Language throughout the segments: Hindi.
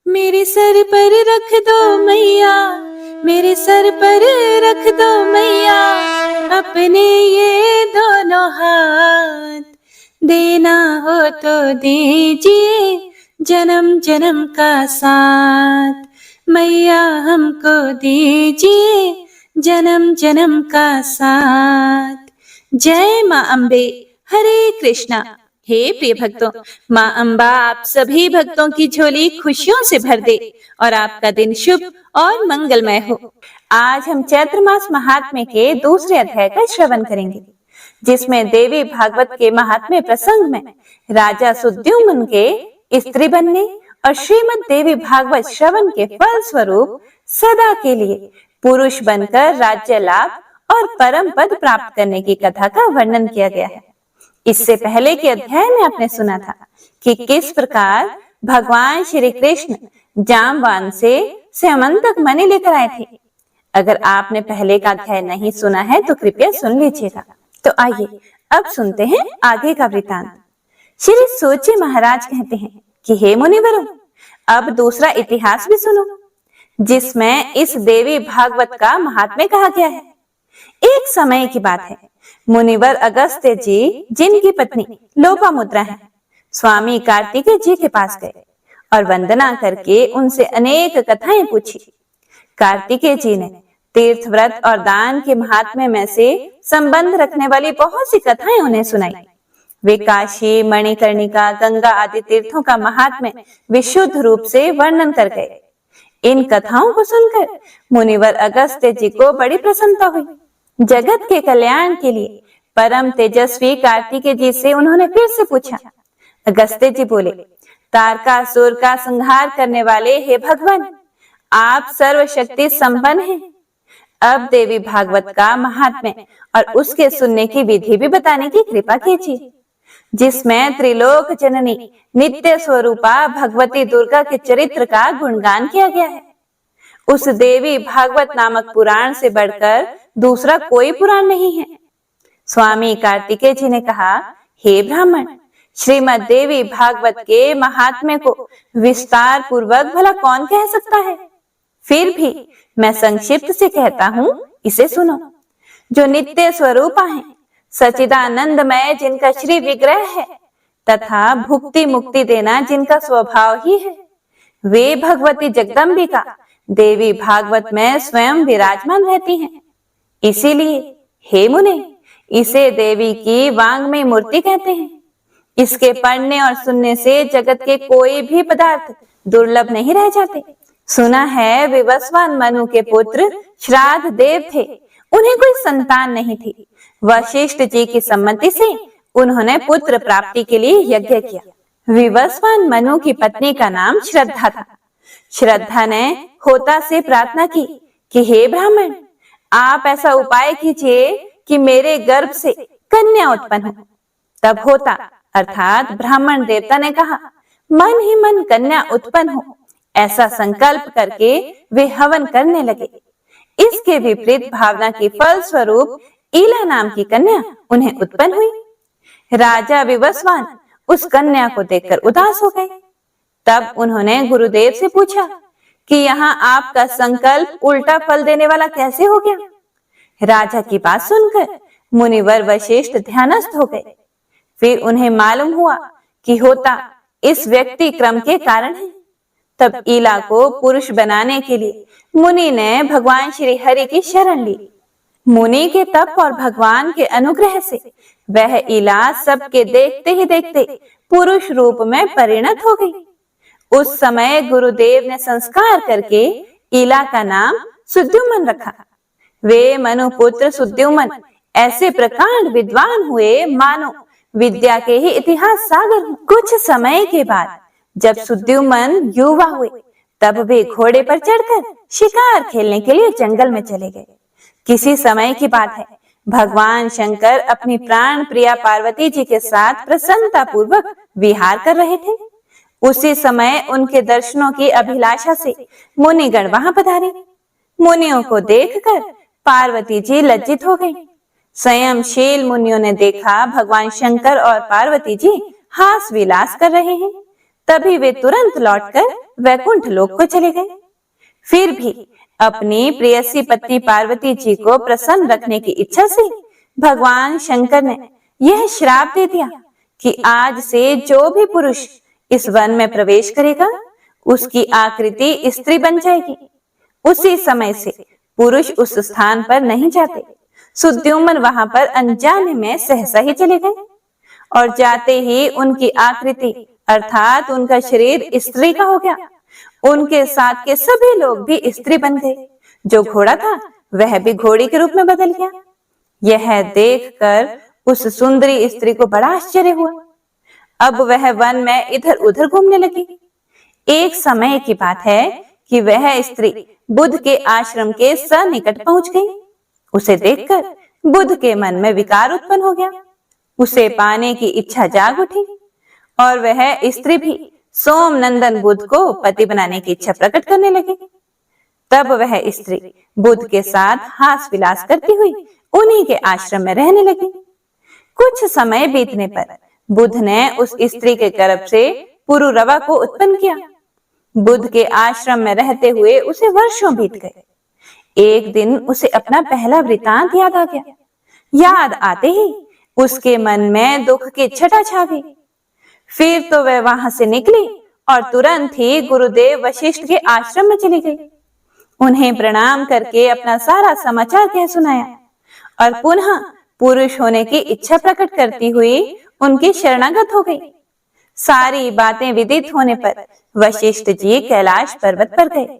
मेरे सर पर रख दो मैया, मेरे सर पर रख दो मैया, अपने ये दोनों हाथ। देना हो तो दीजिए जन्म जन्म का साथ। मैया हमको दीजिए जन्म जन्म का साथ। जय माँ अम्बे। हरे कृष्णा। हे प्रिय भक्तों, माँ अम्बा आप सभी भक्तों की झोली खुशियों से भर दे और आपका दिन शुभ और मंगलमय हो। आज हम चैत्र मास महात्म्य के दूसरे अध्याय का श्रवण करेंगे, जिसमें देवी भागवत के महात्म्य प्रसंग में राजा सुद्युम्न के स्त्री बनने और श्रीमद देवी भागवत श्रवण के फल स्वरूप सदा के लिए पुरुष बनकर राज्य लाभ और परम पद प्राप्त करने की कथा का वर्णन किया गया है। इससे पहले के अध्याय में आपने सुना था कि किस प्रकार भगवान श्री कृष्ण जामवान से स्यमंतक मणि लेकर आए थे। अगर आपने पहले का अध्याय नहीं सुना है तो कृपया सुन लीजिएगा। तो आइए अब सुनते हैं आगे का वृतांत। श्री सूची महाराज कहते हैं कि हे मुनिवरों, अब दूसरा इतिहास भी सुनो, जिसमें इस देवी भागवत का महात्म्य कहा गया है। एक समय की बात है, मुनिवर अगस्त्य जी, जिनकी पत्नी लोपामुद्रा है, स्वामी कार्तिकेय जी के पास गए और वंदना करके उनसे अनेक कथाएं पूछी। कार्तिकेय जी ने तीर्थ व्रत और दान के महात्म्य में से संबंध रखने वाली बहुत सी कथाएं उन्हें सुनाई। वे काशी, मणिकर्णिका, गंगा आदि तीर्थों का महात्म्य विशुद्ध रूप से वर्णन कर गए। इन कथाओं को सुनकर मुनिवर अगस्त्य जी को बड़ी प्रसन्नता हुई। जगत के कल्याण के लिए परम तेजस्वी कार्तिकेय जी से उन्होंने फिर से पूछा। अगस्त्य जी बोले, तारकासुर का संहार करने वाले हे भगवान, आप सर्वशक्ति संपन्न हैं। अब देवी भागवत का महात्म्य और उसके सुनने की विधि भी बताने की कृपा कीजिए, जिसमें त्रिलोक जननी नित्य स्वरूपा भगवती दुर्गा के चरित्र का गुणगान किया गया है। उस देवी भागवत नामक पुराण से बढ़कर दूसरा कोई पुराण नहीं है। स्वामी कार्तिकेय जी ने कहा, हे ब्राह्मण, श्रीमद देवी भागवत के महात्म्य को विस्तार पूर्वक भला कौन कह सकता है। फिर भी मैं संक्षिप्त से कहता हूँ, इसे सुनो। जो नित्य स्वरूपा है, सचिदानंदमय जिनका श्री विग्रह है तथा भुक्ति मुक्ति देना जिनका स्वभाव ही है, वे भगवती जगदम्बिका देवी भागवत में स्वयं विराजमान रहती हैं। इसीलिए हे मुने, इसे देवी की वांग्मय मूर्ति कहते हैं। इसके पढ़ने और सुनने से जगत के कोई भी पदार्थ दुर्लभ नहीं रह जाते। सुना है विवस्वान मनु के पुत्र श्राद्ध देव थे, उन्हें कोई संतान नहीं थी। वशिष्ठ जी की सम्मति से उन्होंने पुत्र प्राप्ति के लिए यज्ञ किया। विवस्वान मनु की पत्नी का नाम श्रद्धा था। श्रद्धा ने होता से प्रार्थना की कि हे ब्राह्मण, आप ऐसा उपाय कीजिए कि मेरे गर्भ से कन्या उत्पन्न हो। तब होता अर्थात ब्राह्मण देवता ने कहा, मन ही मन कन्या उत्पन्न हो। ऐसा संकल्प करके वे हवन करने लगे। इसके विपरीत भावना के फल स्वरूप ईला नाम की कन्या उन्हें उत्पन्न हुई। राजा विवस्वान उस कन्या को देखकर उदास हो गए। तब उन्होंने गुरुदेव से पूछा कि यहाँ आपका संकल्प उल्टा फल देने वाला कैसे हो गया। राजा की बात सुनकर मुनिवर वशिष्ठ ध्यानस्थ हो गए। फिर उन्हें मालूम हुआ कि होता इस व्यक्ति क्रम के कारण है। तब ईला को पुरुष बनाने के लिए मुनि ने भगवान श्री हरि की शरण ली। मुनि के तप और भगवान के अनुग्रह से वह ईला सबके देखते ही देखते पुरुष रूप में परिणत हो गई। उस समय गुरुदेव ने संस्कार करके ईला का नाम सुद्युम्न रखा। वे मनुपुत्र सुद्युम्न ऐसे प्रकांड विद्वान हुए मानो विद्या के ही इतिहास सागर हो। कुछ समय के बाद जब सुद्युम्न युवा हुए, तब वे घोड़े पर चढ़कर शिकार खेलने के लिए जंगल में चले गए। किसी समय की बात है, भगवान शंकर अपनी प्राण प्रिया पार्वती जी के साथ प्रसन्नता पूर्वक विहार कर रहे थे। उसी समय उनके दर्शनों की अभिलाषा से मुनिगण वहां पधारे। मुनियों को देखकर पार्वती जी लज्जित हो गईं। संयमशील मुनियों ने देखा भगवान शंकर और पार्वती जी हास विलास कर रहे हैं। तभी वे तुरंत लौटकर वैकुंठ लोक को चले गए। फिर भी अपनी प्रेयसी पत्नी पार्वती जी को प्रसन्न रखने की इच्छा से भगवान शंकर ने यह श्राप दे दिया कि आज से जो भी पुरुष इस वन में प्रवेश करेगा उसकी आकृति स्त्री बन जाएगी। उसी समय से पुरुष उस स्थान पर नहीं जाते। सुद्युम्न वहां पर अनजाने में सहसा ही चले गए और जाते ही उनकी आकृति अर्थात उनका शरीर स्त्री का हो गया। उनके साथ के सभी लोग भी स्त्री बन गए। जो घोड़ा था वह भी घोड़ी के रूप में बदल गया। यह देखकर उस सुंदरी स्त्री को बड़ा आश्चर्य हुआ। अब वह वन में इधर उधर घूमने लगी। एक समय की बात है कि वह स्त्री बुद्ध के आश्रम के सनिकट पहुंच गई। उसे देखकर बुद्ध के मन में विकार उत्पन्न हो गया। उसे पाने की इच्छा जाग उठी और वह स्त्री भी सोमनंदन बुद्ध को पति बनाने की इच्छा प्रकट करने लगी। तब वह स्त्री बुद्ध के साथ हास विलास करती हुई उन्हीं के आश्रम में रहने लगी। कुछ समय बीतने पर बुद्ध ने उस स्त्री के गर्भ से पुरुरवा को उत्पन्न किया। बुद्ध के आश्रम में रहते हुए उसे वर्षों बीत गए। एक दिन उसे अपना पहला वृतांत याद आ गया। याद आते ही उसके मन में दुख की छटा छा गई। फिर तो वह वहां से निकली और तुरंत ही गुरुदेव वशिष्ठ के आश्रम में चली गई। उन्हें प्रणाम करके अपना सारा समाचार कह सुनाया और पुनः पुरुष होने की इच्छा प्रकट करती हुई उनकी शरणागत हो गई। सारी बातें विदित होने पर वशिष्ठ जी कैलाश पर्वत पर गए।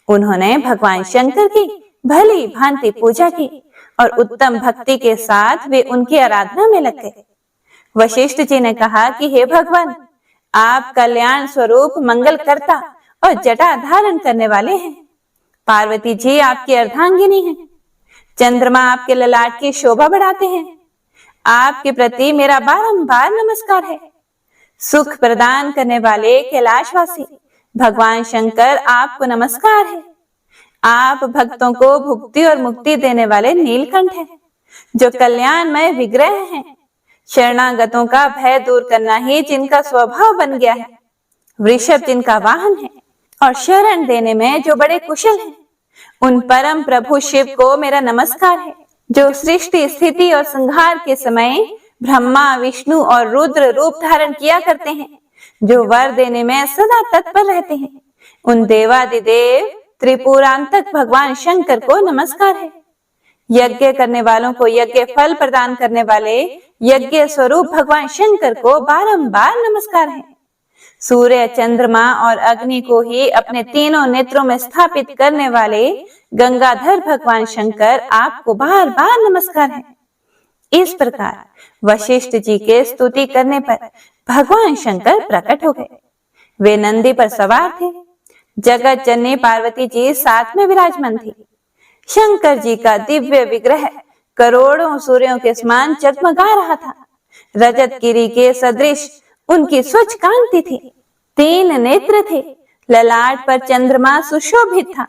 उन्होंने भगवान शंकर की भली भांति पूजा की और उत्तम भक्ति के साथ वे उनकी आराधना में लग गए। वशिष्ठ जी ने कहा कि हे भगवान, आप कल्याण स्वरूप मंगल करता और जटा धारण करने वाले हैं। पार्वती जी आपकी अर्धांगिनी हैं। चंद्रमा आपके ललाट की शोभा बढ़ाते हैं। आपके प्रति मेरा बारंबार नमस्कार है। सुख प्रदान करने वाले कैलाशवासी भगवान शंकर आपको नमस्कार है। आप भक्तों को भुक्ति और मुक्ति देने वाले नीलकंठ हैं, जो कल्याणमय विग्रह हैं। शरणागतों का भय दूर करना ही जिनका स्वभाव बन गया है। वृषभ जिनका वाहन है और शरण देने में जो बड़े कुशल हैं, उन परम प्रभु शिव को मेरा नमस्कार है, जो सृष्टि स्थिति और संहार के समय ब्रह्मा विष्णु और रुद्र रूप धारण किया करते हैं, जो वर देने में सदा तत्पर रहते हैं। उन देवादिदेव त्रिपुरांतक भगवान शंकर को नमस्कार है। यज्ञ करने वालों को यज्ञ फल प्रदान करने वाले यज्ञ स्वरूप भगवान शंकर को बारंबार नमस्कार है। सूर्य चंद्रमा और अग्नि को ही अपने तीनों नेत्रों में स्थापित करने वाले गंगाधर भगवान शंकर आपको बार बार नमस्कार है। इस प्रकार वशिष्ठ जी के स्तुति करने पर भगवान शंकर प्रकट हो गए। वे नंदी पर सवार थे। जगत जननी पार्वती जी साथ में विराजमान थी। शंकर जी का दिव्य विग्रह करोड़ों सूर्यों के समान जगमगा रहा था। रजत गिरी के सदृश उनकी स्वच्छ कांति थी। 3 नेत्र थे। ललाट पर चंद्रमा सुशोभित था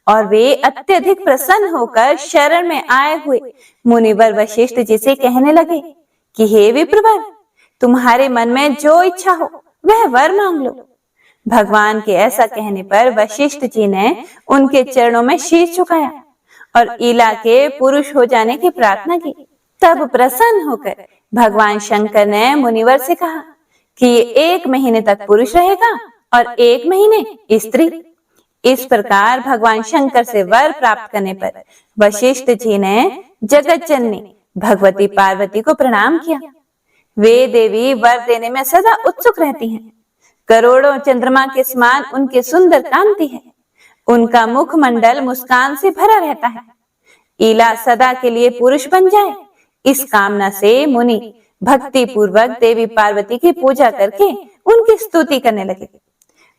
और वे अत्यधिक प्रसन्न होकर शरण में आए हुए मुनिवर वशिष्ठ जी से कहने लगे कि हे विप्रवर, तुम्हारे मन में जो इच्छा हो वह वर मांग लो। भगवान के ऐसा कहने पर वशिष्ठ जी ने उनके चरणों में शीश झुकाया और इला के पुरुष हो जाने की प्रार्थना की। तब प्रसन्न होकर भगवान शंकर ने मुनिवर से कहा कि ये 1 महीने तक पुरुष रहेगा और 1 महीने स्त्री। इस प्रकार भगवान शंकर से वर प्राप्त करने पर वशिष्ठ जी ने जगत जननी भगवती पार्वती को प्रणाम किया। वे देवी वर देने में सदा उत्सुक रहती हैं। करोड़ों चंद्रमा के समान उनकी सुंदर कांति है। उनका मुखमंडल मुस्कान से भरा रहता है। इला सदा के लिए पुरुष बन जाए, इस कामना से मुनि भक्ति पूर्वक देवी पार्वती की पूजा करके उनकी स्तुति करने लगे।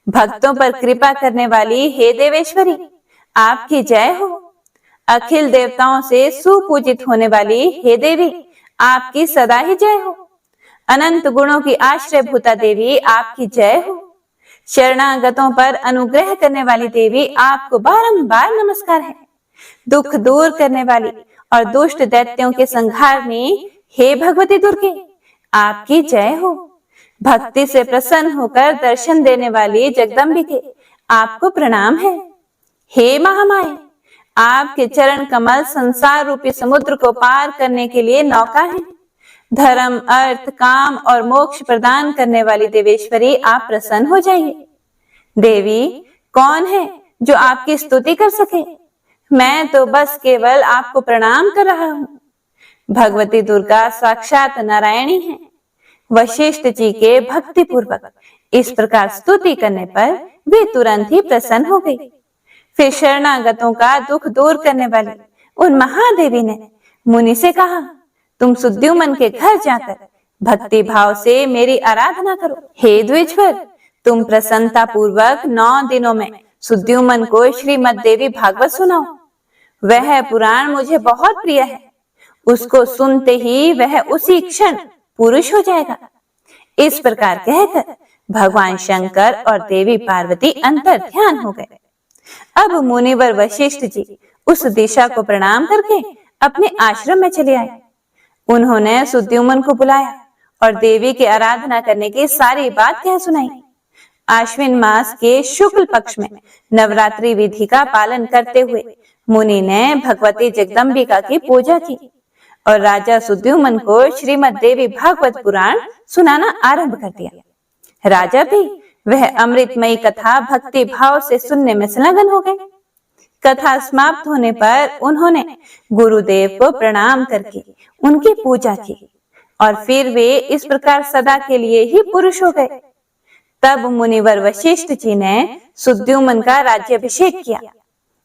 भक्तों पर कृपा करने वाली हे देवेश्वरी, आपकी जय हो। अखिल देवताओं से सुपूजित होने वाली हे देवी, आपकी सदा ही जय हो। अनंत गुणों की आश्रय भूता देवी, आपकी जय हो। शरणागतों पर अनुग्रह करने वाली देवी, आपको बारंबार नमस्कार है। दुख दूर करने वाली और दुष्ट दैत्यों के संहारनी हे भगवती दुर्गे, आपकी जय हो। भक्ति से प्रसन्न होकर दर्शन देने वाली जगदम्बिके, आपको प्रणाम है। हे महामाया, आपके चरण कमल संसार रूपी समुद्र को पार करने के लिए नौका है। धर्म, अर्थ, काम और मोक्ष प्रदान करने वाली देवेश्वरी, आप प्रसन्न हो जाइए। देवी, कौन है जो आपकी स्तुति कर सके? मैं तो बस केवल आपको प्रणाम कर रहा हूँ। भगवती दुर्गा साक्षात नारायणी है। वशिष्ठ जी के भक्ति पूर्वक इस प्रकार स्तुति करने पर वे तुरंत ही प्रसन्न हो गई। फिर शरणागतों का दुख दूर करने वाली उन महादेवी ने मुनि से कहा, तुम सुद्युमन के घर जाकर भक्ति भाव से मेरी आराधना करो। हे द्विजवर, तुम प्रसन्नता पूर्वक 9 दिनों में सुद्युमन को श्रीमद् देवी भागवत सुनाओ। वह पुराण मुझे बहुत प्रिय है। उसको सुनते ही वह उसी क्षण पुरुष हो जाएगा। इस प्रकार कहकर भगवान शंकर और देवी पार्वती अंतर ध्यान हो गए। अब मुनिवर वशिष्ठ जी उस दिशा को प्रणाम करके अपने आश्रम में चले आए। उन्होंने सुद्युमन को बुलाया और देवी की आराधना करने की सारी बात कह सुनाई। आश्विन मास के शुक्ल पक्ष में नवरात्रि विधि का पालन करते हुए मुनि ने भगवती जगदम्बिका की पूजा की और राजा सुद्युमन को श्रीमद् देवी भागवत पुराण सुनाना आरंभ कर दिया। राजा भी वह अमृतमयी कथा भक्ति भाव से सुनने में संलग्न हो गए। कथा समाप्त होने पर उन्होंने गुरुदेव को प्रणाम करके उनकी पूजा की और फिर वे इस प्रकार सदा के लिए ही पुरुष हो गए। तब मुनिवर वशिष्ठ जी ने सुद्युमन का राज्याभिषेक किया।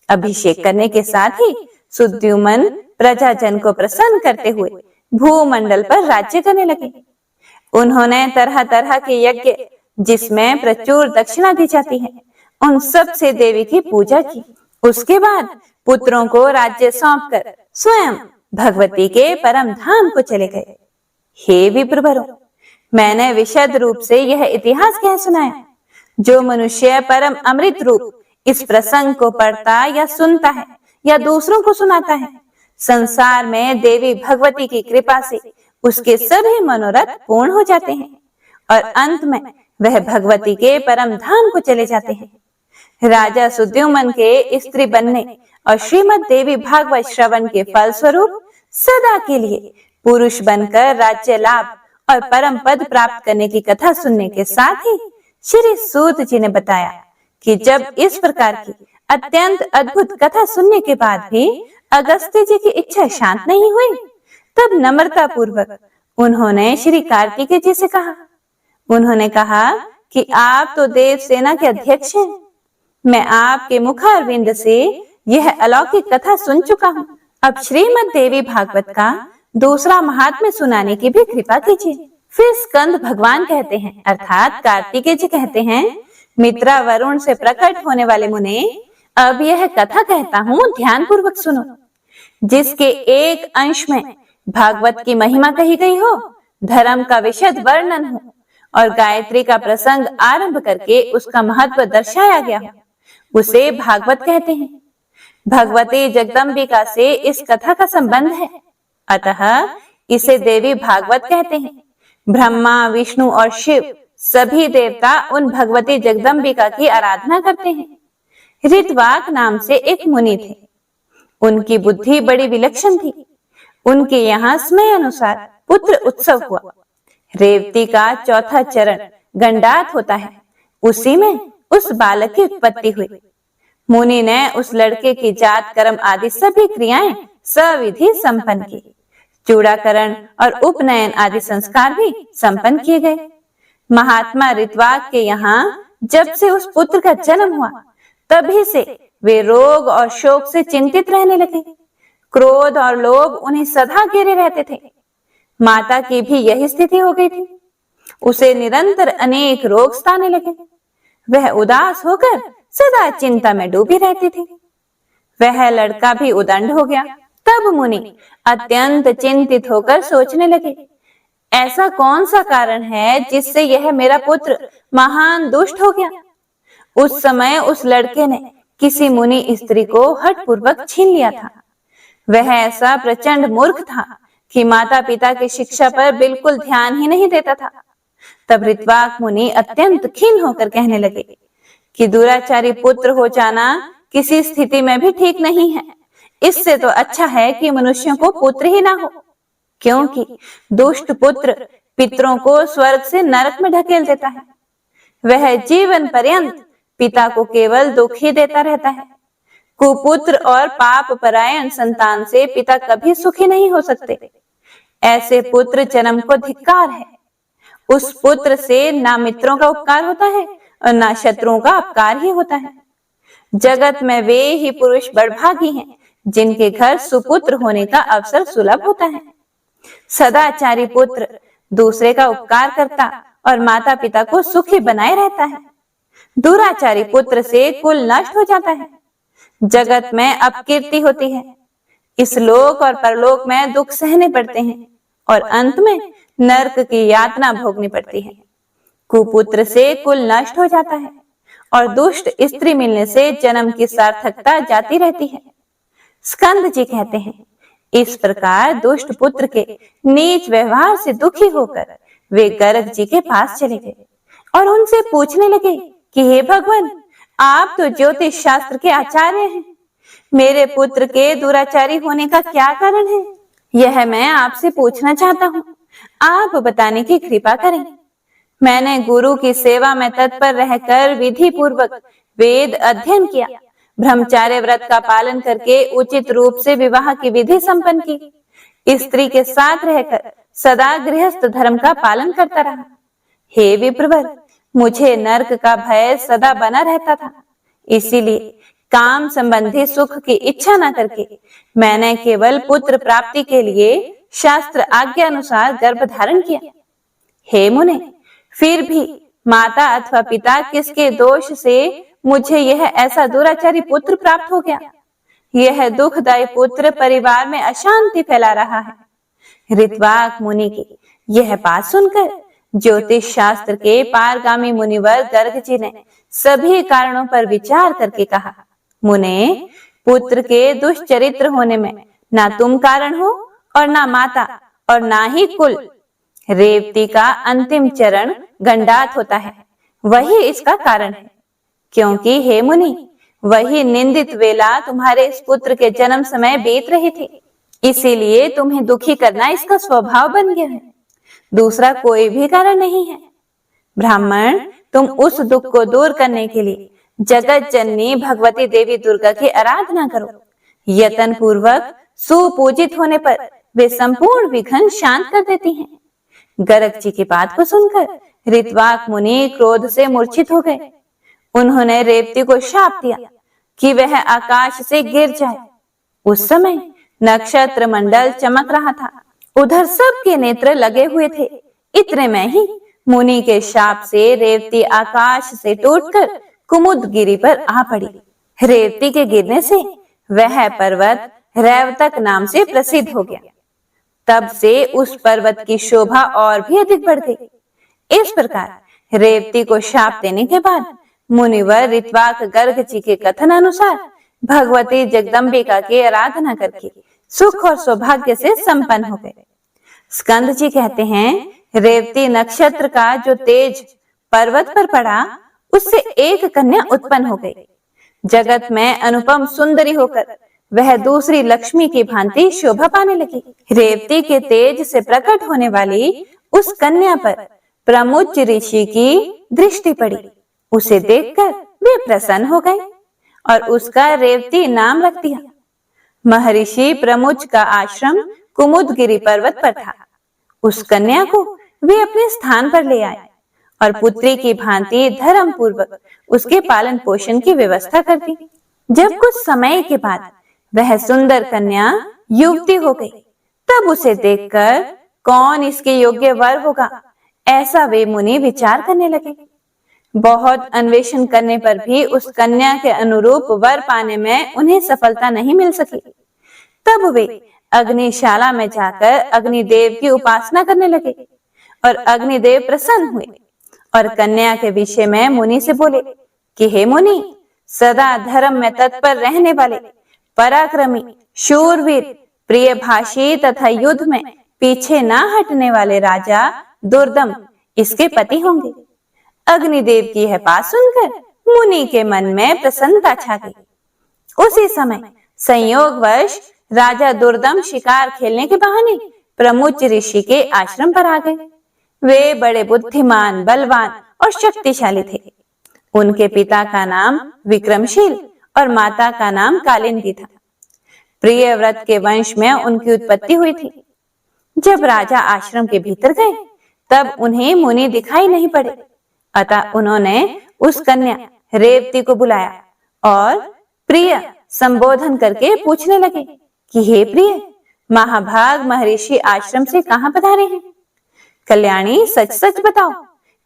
अभिषेक करने के साथ ही सुद्युमन प्रजाजन को प्रसन्न करते हुए भूमंडल पर राज्य करने लगे। उन्होंने तरह तरह के यज्ञ, जिसमें प्रचुर दक्षिणा दी जाती है, उन सब से देवी की पूजा की। उसके बाद पुत्रों को राज्य सौंपकर स्वयं भगवती के परम धाम को चले गए। हे विप्रवरों, मैंने विशद रूप से यह इतिहास कह सुनाया। जो मनुष्य परम अमृत रूप इस प्रसंग को पढ़ता या सुनता है या दूसरों को सुनाता है, संसार में देवी भगवती की कृपा से उसके सभी मनोरथ पूर्ण हो जाते हैं और अंत में वह भगवती के परम धाम को चले जाते हैं। राजा सुद्युमन के स्त्री बनने और श्रीमद् देवी भागवत श्रवण के फल स्वरूप सदा के लिए पुरुष बनकर राज्य लाभ और परम पद प्राप्त करने की कथा सुनने के साथ ही श्री सूत जी ने बताया कि जब इस प्रकार की अत्यंत अद्भुत कथा सुनने के बाद भी अगस्त्य जी की इच्छा शांत नहीं हुई, तब नम्रता पूर्वक उन्होंने श्री कार्तिकेय जी से कहा। उन्होंने कहा कि आप तो देव सेना के अध्यक्ष हैं। मैं आपके मुखारविंद से यह अलौकिक कथा सुन चुका हूँ। अब श्रीमद् देवी भागवत का दूसरा महात्म्य सुनाने की भी कृपा कीजिए। फिर स्कंद भगवान कहते हैं, अर्थात कार्तिकेय जी कहते हैं, मित्रा वरुण से प्रकट होने वाले मुने, अब यह कथा कहता हूँ, ध्यान पूर्वक सुनो। जिसके एक अंश में भागवत की महिमा कही गई हो, धर्म का विशद वर्णन हो और गायत्री का प्रसंग आरंभ करके उसका महत्व दर्शाया गया हो, उसे भागवत कहते हैं। भगवती जगदम्बिका से इस कथा का संबंध है, अतः इसे देवी भागवत कहते हैं। ब्रह्मा, विष्णु और शिव सभी देवता उन भगवती जगदम्बिका की आराधना करते हैं। ऋत्वाक नाम से एक मुनि थे। उनकी बुद्धि बड़ी विलक्षण थी। उनके यहाँ समय अनुसार पुत्र उत्सव हुआ। रेवती का चौथा चरण गंडात होता है, उसी में उस बालक की उत्पत्ति हुई। मुनि ने उस लड़के की जात कर्म आदि सभी क्रियाएं सविधि संपन्न की। चूड़ाकरण और उपनयन आदि संस्कार भी संपन्न किए गए। महात्मा ऋत्वाक के यहाँ जब से उस पुत्र का जन्म हुआ, तभी से वे रोग और शोक से चिंतित रहने लगे। क्रोध और लोभ उन्हें सदा घेरे रहते थे। माता की भी यही स्थिति हो गई थी। उसे निरंतर अनेक रोग सताने लगे। वह उदास होकर सदा चिंता में डूबी रहती थी। वह लड़का भी उदंड हो गया। तब मुनि अत्यंत चिंतित होकर सोचने लगे, ऐसा कौन सा कारण है जिससे यह मेरा पुत्र महान दुष्ट हो गया। उस समय उस लड़के ने किसी मुनि स्त्री को हठपूर्वक छीन लिया था। वह ऐसा प्रचंड मूर्ख था कि माता पिता की शिक्षा पर बिल्कुल ध्यान ही नहीं देता था। तब ऋत्वाक मुनि अत्यंत खिन्न होकर कहने लगे कि दुराचारी पुत्र हो जाना किसी स्थिति में भी ठीक नहीं है। इससे तो अच्छा है कि मनुष्यों को पुत्र ही ना हो, क्योंकि दुष्ट पुत्र पितरों को स्वर्ग से नरक में ढकेल देता है। वह जीवन पर्यंत पिता को केवल दुख ही देता रहता है। कुपुत्र और पाप परायण संतान से पिता कभी सुखी नहीं हो सकते। ऐसे पुत्र जन्म को धिक्कार है। उस पुत्र से ना मित्रों का उपकार होता है और ना शत्रुओं का अपकार ही होता है। जगत में वे ही पुरुष बड़भागी हैं जिनके घर सुपुत्र होने का अवसर सुलभ होता है। सदाचारी पुत्र दूसरे का उपकार करता और माता पिता को सुखी बनाए रहता है। दुराचारी पुत्र से कुल नष्ट हो जाता है। जगत में अपकीर्ति होती है। इस लोक और परलोक में दुख सहने पड़ते हैं और अंत में नरक की यातना भोगनी पड़ती है। कुपुत्र से कुल नष्ट हो जाता है और दुष्ट स्त्री मिलने से जन्म की सार्थकता जाती रहती है। स्कंद जी कहते हैं, इस प्रकार दुष्ट पुत्र के नीच व्यवहार से दुखी होकर वे गर्ग जी के पास चले गए और उनसे पूछने लगे कि हे भगवान, आप तो ज्योतिष शास्त्र के आचार्य हैं, मेरे पुत्र के दुराचारी होने का क्या कारण है? यह मैं आपसे पूछना चाहता हूँ, आप बताने की कृपा करें। मैंने गुरु की सेवा में तत्पर रहकर विधि पूर्वक वेद अध्ययन किया, ब्रह्मचार्य व्रत का पालन करके उचित रूप से विवाह की विधि संपन्न की, स्त्री के साथ रहकर सदा गृहस्थ धर्म का पालन करता रहा। हे विप्रवर, मुझे नरक का भय सदा बना रहता था, इसीलिए काम संबंधी सुख की इच्छा न करके मैंने केवल पुत्र प्राप्ति के लिए शास्त्र आज्ञा अनुसार गर्भ धारण किया। हे मुने, फिर भी माता अथवा पिता किसके दोष से मुझे यह ऐसा दुराचारी पुत्र प्राप्त हो गया? यह दुखदायी पुत्र परिवार में अशांति फैला रहा है। ऋत्वाक मुनि की यह बात सुनकर ज्योतिष शास्त्र के पारगामी मुनिवर गर्ग जी ने सभी कारणों पर विचार करके कहा, मुने, पुत्र के दुष्चरित्र होने में ना तुम कारण हो और ना माता और ना ही कुल। रेवती का अंतिम चरण गंडात होता है, वही इसका कारण है। क्योंकि हे मुनि, वही निंदित वेला तुम्हारे इस पुत्र के जन्म समय बीत रही थी, इसीलिए तुम्हें दुखी करना इसका स्वभाव बन गया है। दूसरा कोई भी कारण नहीं है। ब्राह्मण, तुम उस दुख को दूर करने के लिए जगत जननी भगवती देवी दुर्गा की आराधना करो। यत्न पूर्वक सुपूजित होने पर वे संपूर्ण विघ्न शांत कर देती हैं। गर्ग जी की बात को सुनकर ऋत्वाक मुनि क्रोध से मूर्छित हो गए। उन्होंने रेवती को शाप दिया कि वह आकाश से गिर जाए। उस समय नक्षत्र मंडल चमक रहा था, उधर सबके नेत्र लगे हुए थे। इतने में ही मुनि के शाप से रेवती आकाश से टूटकर कुमुदगिरी पर आ पड़ी। रेवती के गिरने से वह पर्वत रैवतक नाम से प्रसिद्ध हो गया। तब से उस पर्वत की शोभा और भी अधिक बढ़ गई। इस प्रकार रेवती को शाप देने के बाद मुनिवर ऋत्वाक गर्ग जी के कथन अनुसार भगवती जगदम्बिका की आराधना करके सुख और सौभाग्य से संपन्न हो गए। स्कंद जी कहते हैं, रेवती नक्षत्र का जो तेज पर्वत पर पड़ा, उससे एक कन्या उत्पन्न हो गई। जगत में अनुपम सुंदरी होकर वह दूसरी लक्ष्मी की भांति शोभा पाने लगी। रेवती के तेज से प्रकट होने वाली उस कन्या पर प्रमुच ऋषि की दृष्टि पड़ी। उसे देखकर वे प्रसन्न हो गए और उसका रेवती नाम रख दिया। महर्षि प्रमुच का आश्रम कुमुदगिरी पर्वत पर था। उस कन्या को वे अपने स्थान पर ले आए और पुत्री की भांति धर्म पूर्वक उसके पालन पोषण की व्यवस्था कर दी। जब कुछ समय के बाद वह सुंदर कन्या युवती हो गई, तब उसे देखकर कौन इसके योग्य वर होगा, ऐसा वे मुनि विचार करने लगे। बहुत अन्वेषण करने पर भी उस कन्या के अनुरूप वर पाने में उन्हें सफलता नहीं मिल सकी। तब वे अग्निशाला में जाकर अग्निदेव की उपासना करने लगे और अग्निदेव प्रसन्न हुए और कन्या के विषय में मुनि से बोले कि हे मुनि, सदा धर्म में तत्पर रहने वाले पराक्रमी, शूरवीर, प्रियभाषी तथा युद्ध में पीछे ना हटने वाले राजा दुर्दम इसके पति होंगे। अग्निदेव की यह बात सुनकर मुनि के मन में प्रसन्नता छा गई। उसी समय संयोगवश राजा दुर्दम शिकार खेलने के बहाने प्रमुच ऋषि के आश्रम पर आ गए। वे बड़े बुद्धिमान, बलवान और शक्तिशाली थे। उनके पिता का नाम विक्रमशील और माता का नाम कालिंदी था। प्रियव्रत के वंश में उनकी उत्पत्ति हुई थी। जब राजा आश्रम के भीतर गए तब उन्हें मुनि दिखाई नहीं पड़े, अतः उन्होंने उस कन्या रेवती को बुलाया और प्रिय संबोधन करके पूछने लगे कि हे प्रिय, महाभाग महर्षि आश्रम से कहाँ पधारे हैं? कल्याणी, सच सच बताओ,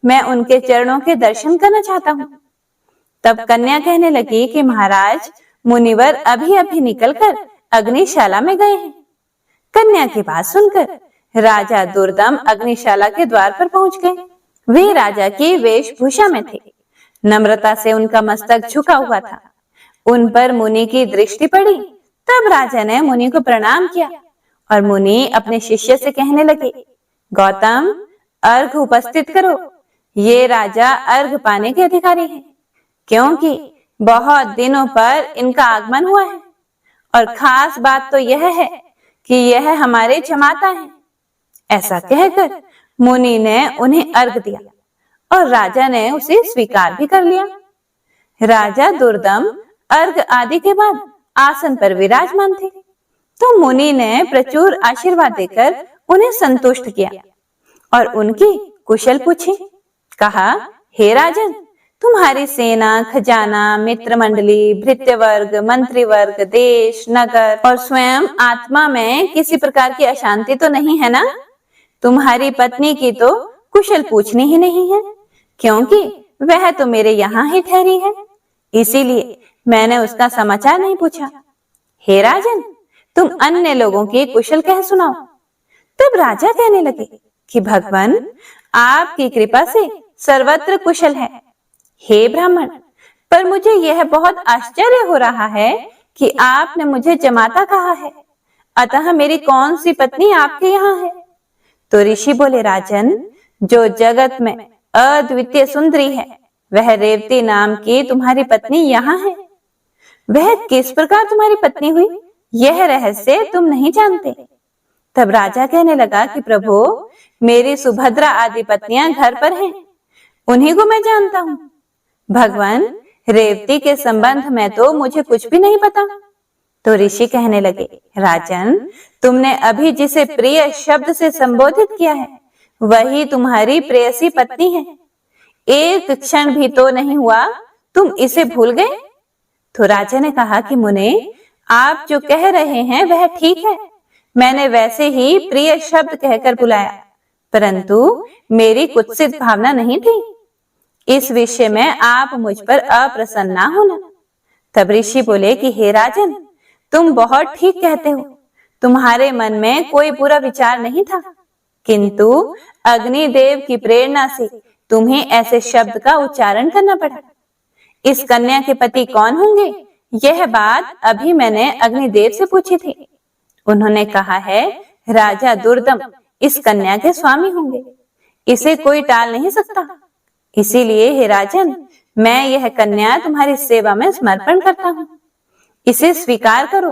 मैं उनके चरणों के दर्शन करना चाहता हूँ। तब कन्या कहने लगी कि महाराज, मुनिवर अभी अभी निकलकर अग्निशाला में गए हैं। कन्या की बात सुनकर राजा दुर्दम अग्निशाला के द्वार पर पहुंच गए। वे राजा की वेशभूषा में थे। नम्रता से उनका मस्तक झुका हुआ था। उन पर मुनि की दृष्टि पड़ी। तब राजा ने मुनि को प्रणाम किया और मुनि अपने शिष्य से कहने लगे, गौतम, अर्घ उपस्थित करो। ये राजा अर्घ पाने के अधिकारी हैं, क्योंकि बहुत दिनों पर इनका आगमन हुआ है और खास बात तो यह है कि यह हमारे जमाता हैं। ऐसा कहकर मुनि ने उन्हें अर्घ दिया और राजा ने उसे स्वीकार भी कर लिया। राजा दुर्दम अर्घ आदि के बाद आसन पर विराजमान थे, तो मुनि ने प्रचुर आशीर्वाद देकर उन्हें संतुष्ट किया और उनकी कुशल पूछी। कहा, हे राजन, तुम्हारी सेना, खजाना, मित्र मंडली, भृत्य वर्ग, मंत्री वर्ग, देश, नगर और स्वयं आत्मा में किसी प्रकार की अशांति तो नहीं है ना? तुम्हारी पत्नी की तो कुशल पूछनी ही नहीं है, क्योंकि वह तो मेरे यहाँ ही ठहरी है, इसीलिए मैंने उसका समाचार नहीं पूछा। हे राजन, तुम अन्य लोगों की कुशल कह सुनाओ। तब राजा कहने लगे कि भगवान, आपकी कृपा से सर्वत्र कुशल है। हे ब्राह्मण, पर मुझे यह बहुत आश्चर्य हो रहा है कि आपने मुझे जमाता कहा है, अतः मेरी कौन सी पत्नी आपके यहाँ है? तो ऋषि बोले, राजन, जो जगत में अद्वितीय सुंदरी है, वह रेवती नाम की तुम्हारी पत्नी यहाँ है। वह किस प्रकार तुम्हारी पत्नी हुई, यह रहस्य तुम नहीं जानते। तब राजा कहने लगा कि प्रभु, मेरी सुभद्रा आदि पत्नियां घर पर हैं, उन्हीं को मैं जानता हूँ। भगवान, रेवती के संबंध में तो मुझे कुछ भी नहीं पता। तो ऋषि कहने लगे, राजन, तुमने अभी जिसे प्रिय शब्द से संबोधित किया है, वही तुम्हारी प्रेयसी पत्नी है। एक क्षण भी तो नहीं हुआ तुम इसे भूल गए। तो राजा ने कहा कि मुने, आप जो कह रहे हैं वह ठीक है, मैंने वैसे ही प्रिय शब्द कहकर बुलाया, परंतु मेरी कुत्सित भावना नहीं थी। इस विषय में आप मुझ पर अप्रसन्न ना होना। तब ऋषि बोले कि हे राजन, तुम बहुत ठीक कहते हो, तुम्हारे मन में कोई बुरा विचार नहीं था, किंतु अग्निदेव की प्रेरणा से तुम्हें ऐसे शब्द का उच्चारण करना पड़ा। इस कन्या के पति कौन होंगे, यह बात अभी मैंने अग्निदेव से पूछी थी। उन्होंने कहा है, राजा दुर्दम इस कन्या के स्वामी होंगे, इसे कोई टाल नहीं सकता। इसीलिए हे राजन, मैं यह कन्या तुम्हारी सेवा में समर्पण करता हूँ, इसे स्वीकार करो।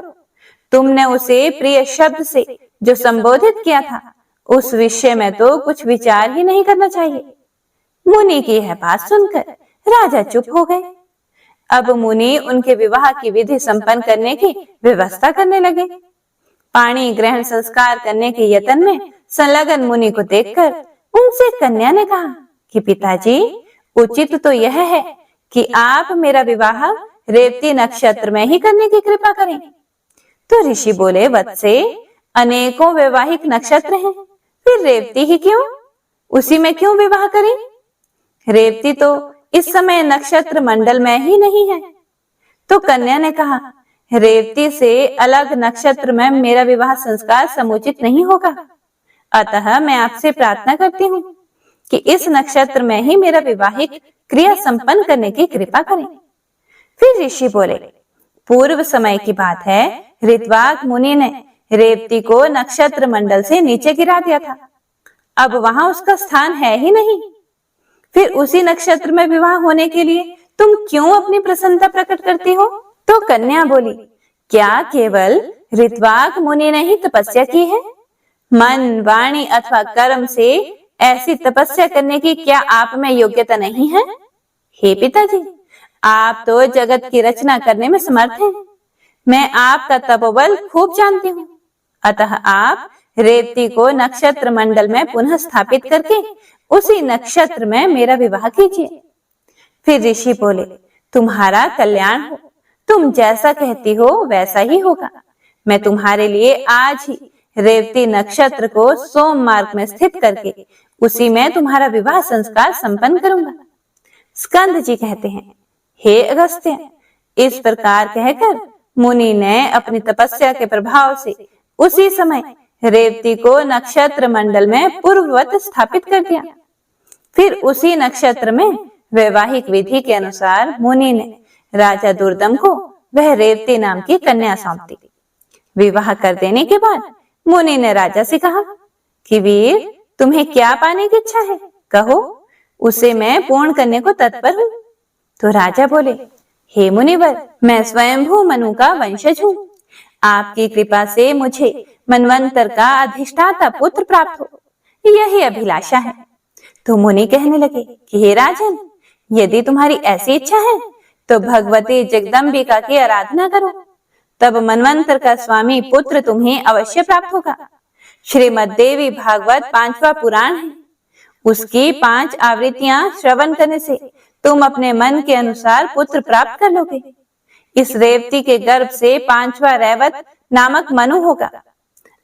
तुमने उसे प्रिय शब्द से जो संबोधित किया था, उस विषय में तो कुछ विचार ही नहीं करना चाहिए। मुनि की यह बात सुनकर राजा चुप हो गए। अब मुनि उनके विवाह की विधि संपन्न करने की व्यवस्था करने लगे। पाणी ग्रहण संस्कार करने के यत्न में संलग्न मुनि को देखकर उनसे कन्या ने कहा कि पिताजी, उचित तो यह है कि आप मेरा विवाह रेवती नक्षत्र में ही करने की कृपा करें। तो ऋषि बोले, वत्से, अनेकों वैवाहिक नक्षत्र हैं, फिर रेवती ही क्यों? उसी में क्यों विवाह करें? रेवती तो इस समय नक्षत्र मंडल में ही नहीं है। तो कन्या ने कहा, रेवती से अलग नक्षत्र में मेरा विवाह संस्कार समुचित नहीं होगा, अतः मैं आपसे प्रार्थना करती हूँ कि इस नक्षत्र में ही मेरा विवाहिक क्रिया संपन्न करने की कृपा करें। फिर ऋषि बोले, पूर्व समय की बात है, ऋत्वाक मुनि ने रेवती को नक्षत्र मंडल से नीचे गिरा दिया था अब वहां उसका स्थान है ही नहीं। फिर उसी नक्षत्र में विवाह होने के लिए तुम क्यों अपनी प्रसन्नता प्रकट करती हो? तो कन्या बोली, क्या केवल ऋत्वाक मुनि ने ही तपस्या की है? मन, वाणी अथवा कर्म से ऐसी तपस्या करने की क्या आप में योग्यता नहीं है? हे पिताजी, आप तो जगत की रचना करने में समर्थ हैं। मैं आपका तपोबल खूब जानती हूँ। अतः आप रेवती को नक्षत्र मंडल में पुनः स्थापित करके उसी नक्षत्र में मेरा विवाह कीजिए। फिर ऋषि बोले, तुम्हारा कल्याण हो, तुम जैसा कहती हो वैसा ही होगा। मैं तुम्हारे लिए आज ही रेवती नक्षत्र को सोम मार्ग में स्थित करके उसी में तुम्हारा विवाह संस्कार संपन्न करूंगा। स्कंद जी कहते हैं, हे अगस्त्य, इस प्रकार कहकर मुनि ने अपनी तपस्या के प्रभाव से उसी समय रेवती को नक्षत्र मंडल में पूर्ववत स्थापित कर दिया। फिर उसी नक्षत्र में वैवाहिक विधि के अनुसार मुनि ने राजा दुर्दम को वह रेवती नाम की कन्या सौंप दी। विवाह कर देने के बाद मुनि ने राजा से कहा कि वीर, तुम्हें क्या पाने की इच्छा है, कहो, उसे मैं पूर्ण करने को तत्पर हूँ। तो राजा बोले, हे मुनिवर, मैं स्वयंभू मनु का वंशज हूँ। आपकी कृपा से मुझे मनवंतर का अधिष्ठाता पुत्र प्राप्त हो, यही अभिलाषा है। तो मुनि कहने लगे कि हे राजन, यदि तुम्हारी ऐसी इच्छा है तो भगवती जगदम्बिका की आराधना करो, तब मनवंतर का स्वामी पुत्र तुम्हें अवश्य प्राप्त होगा। श्रीमद् देवी भागवत 5वां पुराण है, उसकी 5 आवृत्तियां श्रवण करने से तुम अपने मन के अनुसार पुत्र प्राप्त कर लोगे। इस रेवती के गर्भ से 5वां रैवत नामक मनु होगा।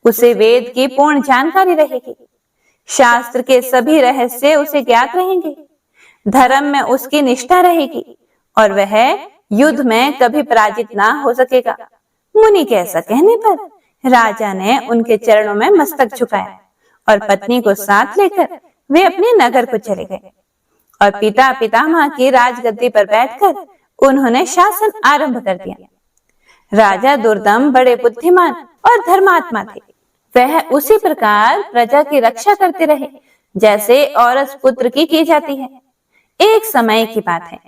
उसे वेद की पूर्ण जानकारी रहेगी, शास्त्र के सभी रहस्य उसे ज्ञात रहेंगे, धर्म में उसकी निष्ठा रहेगी और वह युद्ध में कभी पराजित ना हो सकेगा। मुनि के ऐसा कहने पर राजा ने उनके चरणों में मस्तक झुकाया और पत्नी को साथ लेकर वे अपने नगर को चले गए और पिता पितामह की राजगद्दी पर बैठकर उन्होंने शासन आरंभ कर दिया। राजा दुर्दम बड़े बुद्धिमान और धर्मात्मा थे। वह उसी प्रकार प्रजा की रक्षा करते रहे जैसे औरस पुत्र की जाती है। एक समय की बात है,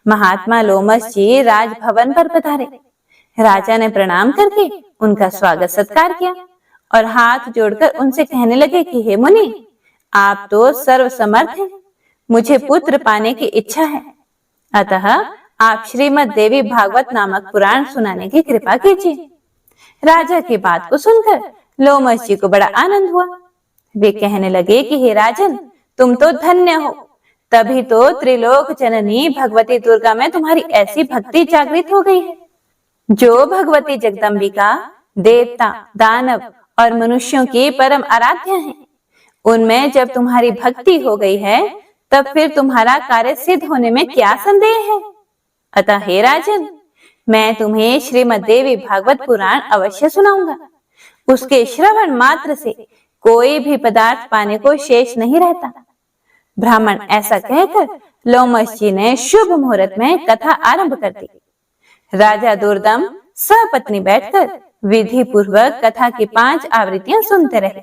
महात्मा लोमस जी राजभवन पर पधारे। राजा ने प्रणाम करके उनका स्वागत सत्कार किया और हाथ जोड़कर उनसे कहने लगे कि हे मुनि, आप तो सर्वसमर्थ हैं, मुझे पुत्र पाने की इच्छा है, अतः आप श्रीमद् देवी भागवत नामक पुराण सुनाने की कृपा कीजिए। राजा की बात को सुनकर लोमस जी को बड़ा आनंद हुआ। वे कहने लगे कि हे राजन, तुम तो धन्य हो, तभी तो त्रिलोक जननी भगवती दुर्गा में तुम्हारी ऐसी भक्ति जागृत हो गई है। जो भगवती जगदम्बिका देवता, दानव और मनुष्यों की परम आराध्य हैं, उनमें जब तुम्हारी भक्ति हो गई है तब फिर तुम्हारा कार्य सिद्ध होने में क्या संदेह है। अतः हे राजन, मैं तुम्हें श्रीमद् देवी भागवत पुराण अवश्य सुनाऊंगा। उसके श्रवण मात्र से कोई भी पदार्थ पाने को शेष नहीं रहता। ब्राह्मण ऐसा कहकर लोमस जी ने शुभ मुहूर्त में कथा आरंभ कर दी। राजा दुर्दम सपत्नी बैठकर विधि पूर्वक कथा की 5 आवृत्तियां सुनते रहे।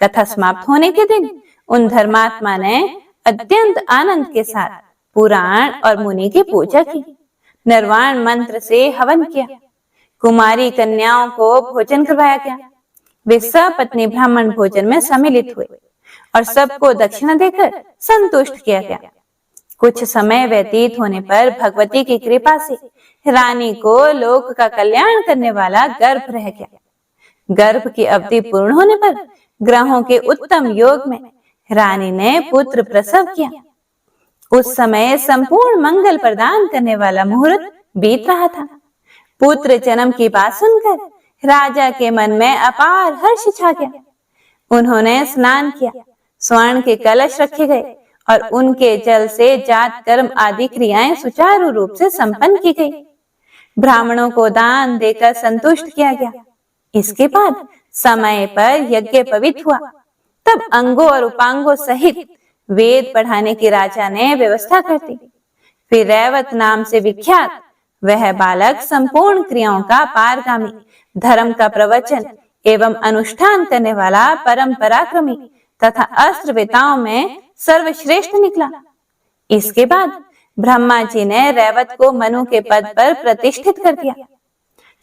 कथा समाप्त होने के दिन उन धर्मात्मा ने अत्यंत आनंद के साथ पुराण और मुनि की पूजा की, निर्वाण मंत्र से हवन किया, कुमारी कन्याओं को भोजन करवाया गया। वे सपत्नी ब्राह्मण भोजन में सम्मिलित हुए और सबको दक्षिणा देकर संतुष्ट किया गया। कुछ समय व्यतीत होने पर भगवती की कृपा से रानी को लोक का कल्याण करने वाला गर्भ रह गया। गर्भ की अवधि पूर्ण होने पर ग्रहों के उत्तम योग में रानी ने पुत्र प्रसव किया। उस समय संपूर्ण मंगल प्रदान करने वाला मुहूर्त बीत रहा था। पुत्र जन्म की बात सुनकर राजा के मन में अपार हर्ष छा गया। उन्होंने स्नान किया, स्वर्ण के कलश रखे गए और उनके जल से जात कर्म आदि क्रियाएं सुचारू रूप से संपन्न की गई। ब्राह्मणों को दान देकर संतुष्ट किया गया। इसके बाद समय पर यज्ञ पवित्र हुआ। तब अंगों और उपांगों सहित वेद पढ़ाने की राजा ने व्यवस्था कर दी। फिर रैवत नाम से विख्यात वह बालक संपूर्ण क्रियाओं का पारगामी, धर्म का प्रवचन एवं अनुष्ठान करने वाला परम पराक्रमी तथा अस्त्रवेताओं में सर्वश्रेष्ठ निकला। इसके बाद ब्रह्मा जी ने रैवत को मनु के पद पर प्रतिष्ठित कर दिया।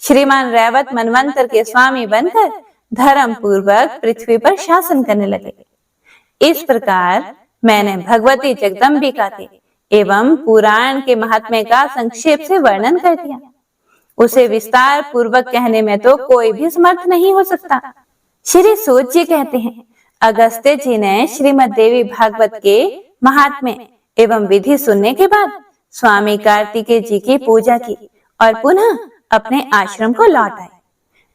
श्रीमान रैवत मनवंतर के स्वामी बनकर धर्म पूर्वक पृथ्वी पर शासन करने लगे। इस प्रकार मैंने भगवती जगदम्बिका के एवं पुराण के महात्म्य का संक्षेप से वर्णन कर दिया। उसे विस्तार पूर्वक कहने में तो कोई भी समर्थ नहीं हो सकता। श्री सूत जी कहते हैं, अगस्त्य जी ने श्रीमद् देवी भागवत के महात्म्य एवं विधि सुनने के बाद स्वामी कार्तिकेय जी की पूजा की और पुनः अपने आश्रम को लौट आए।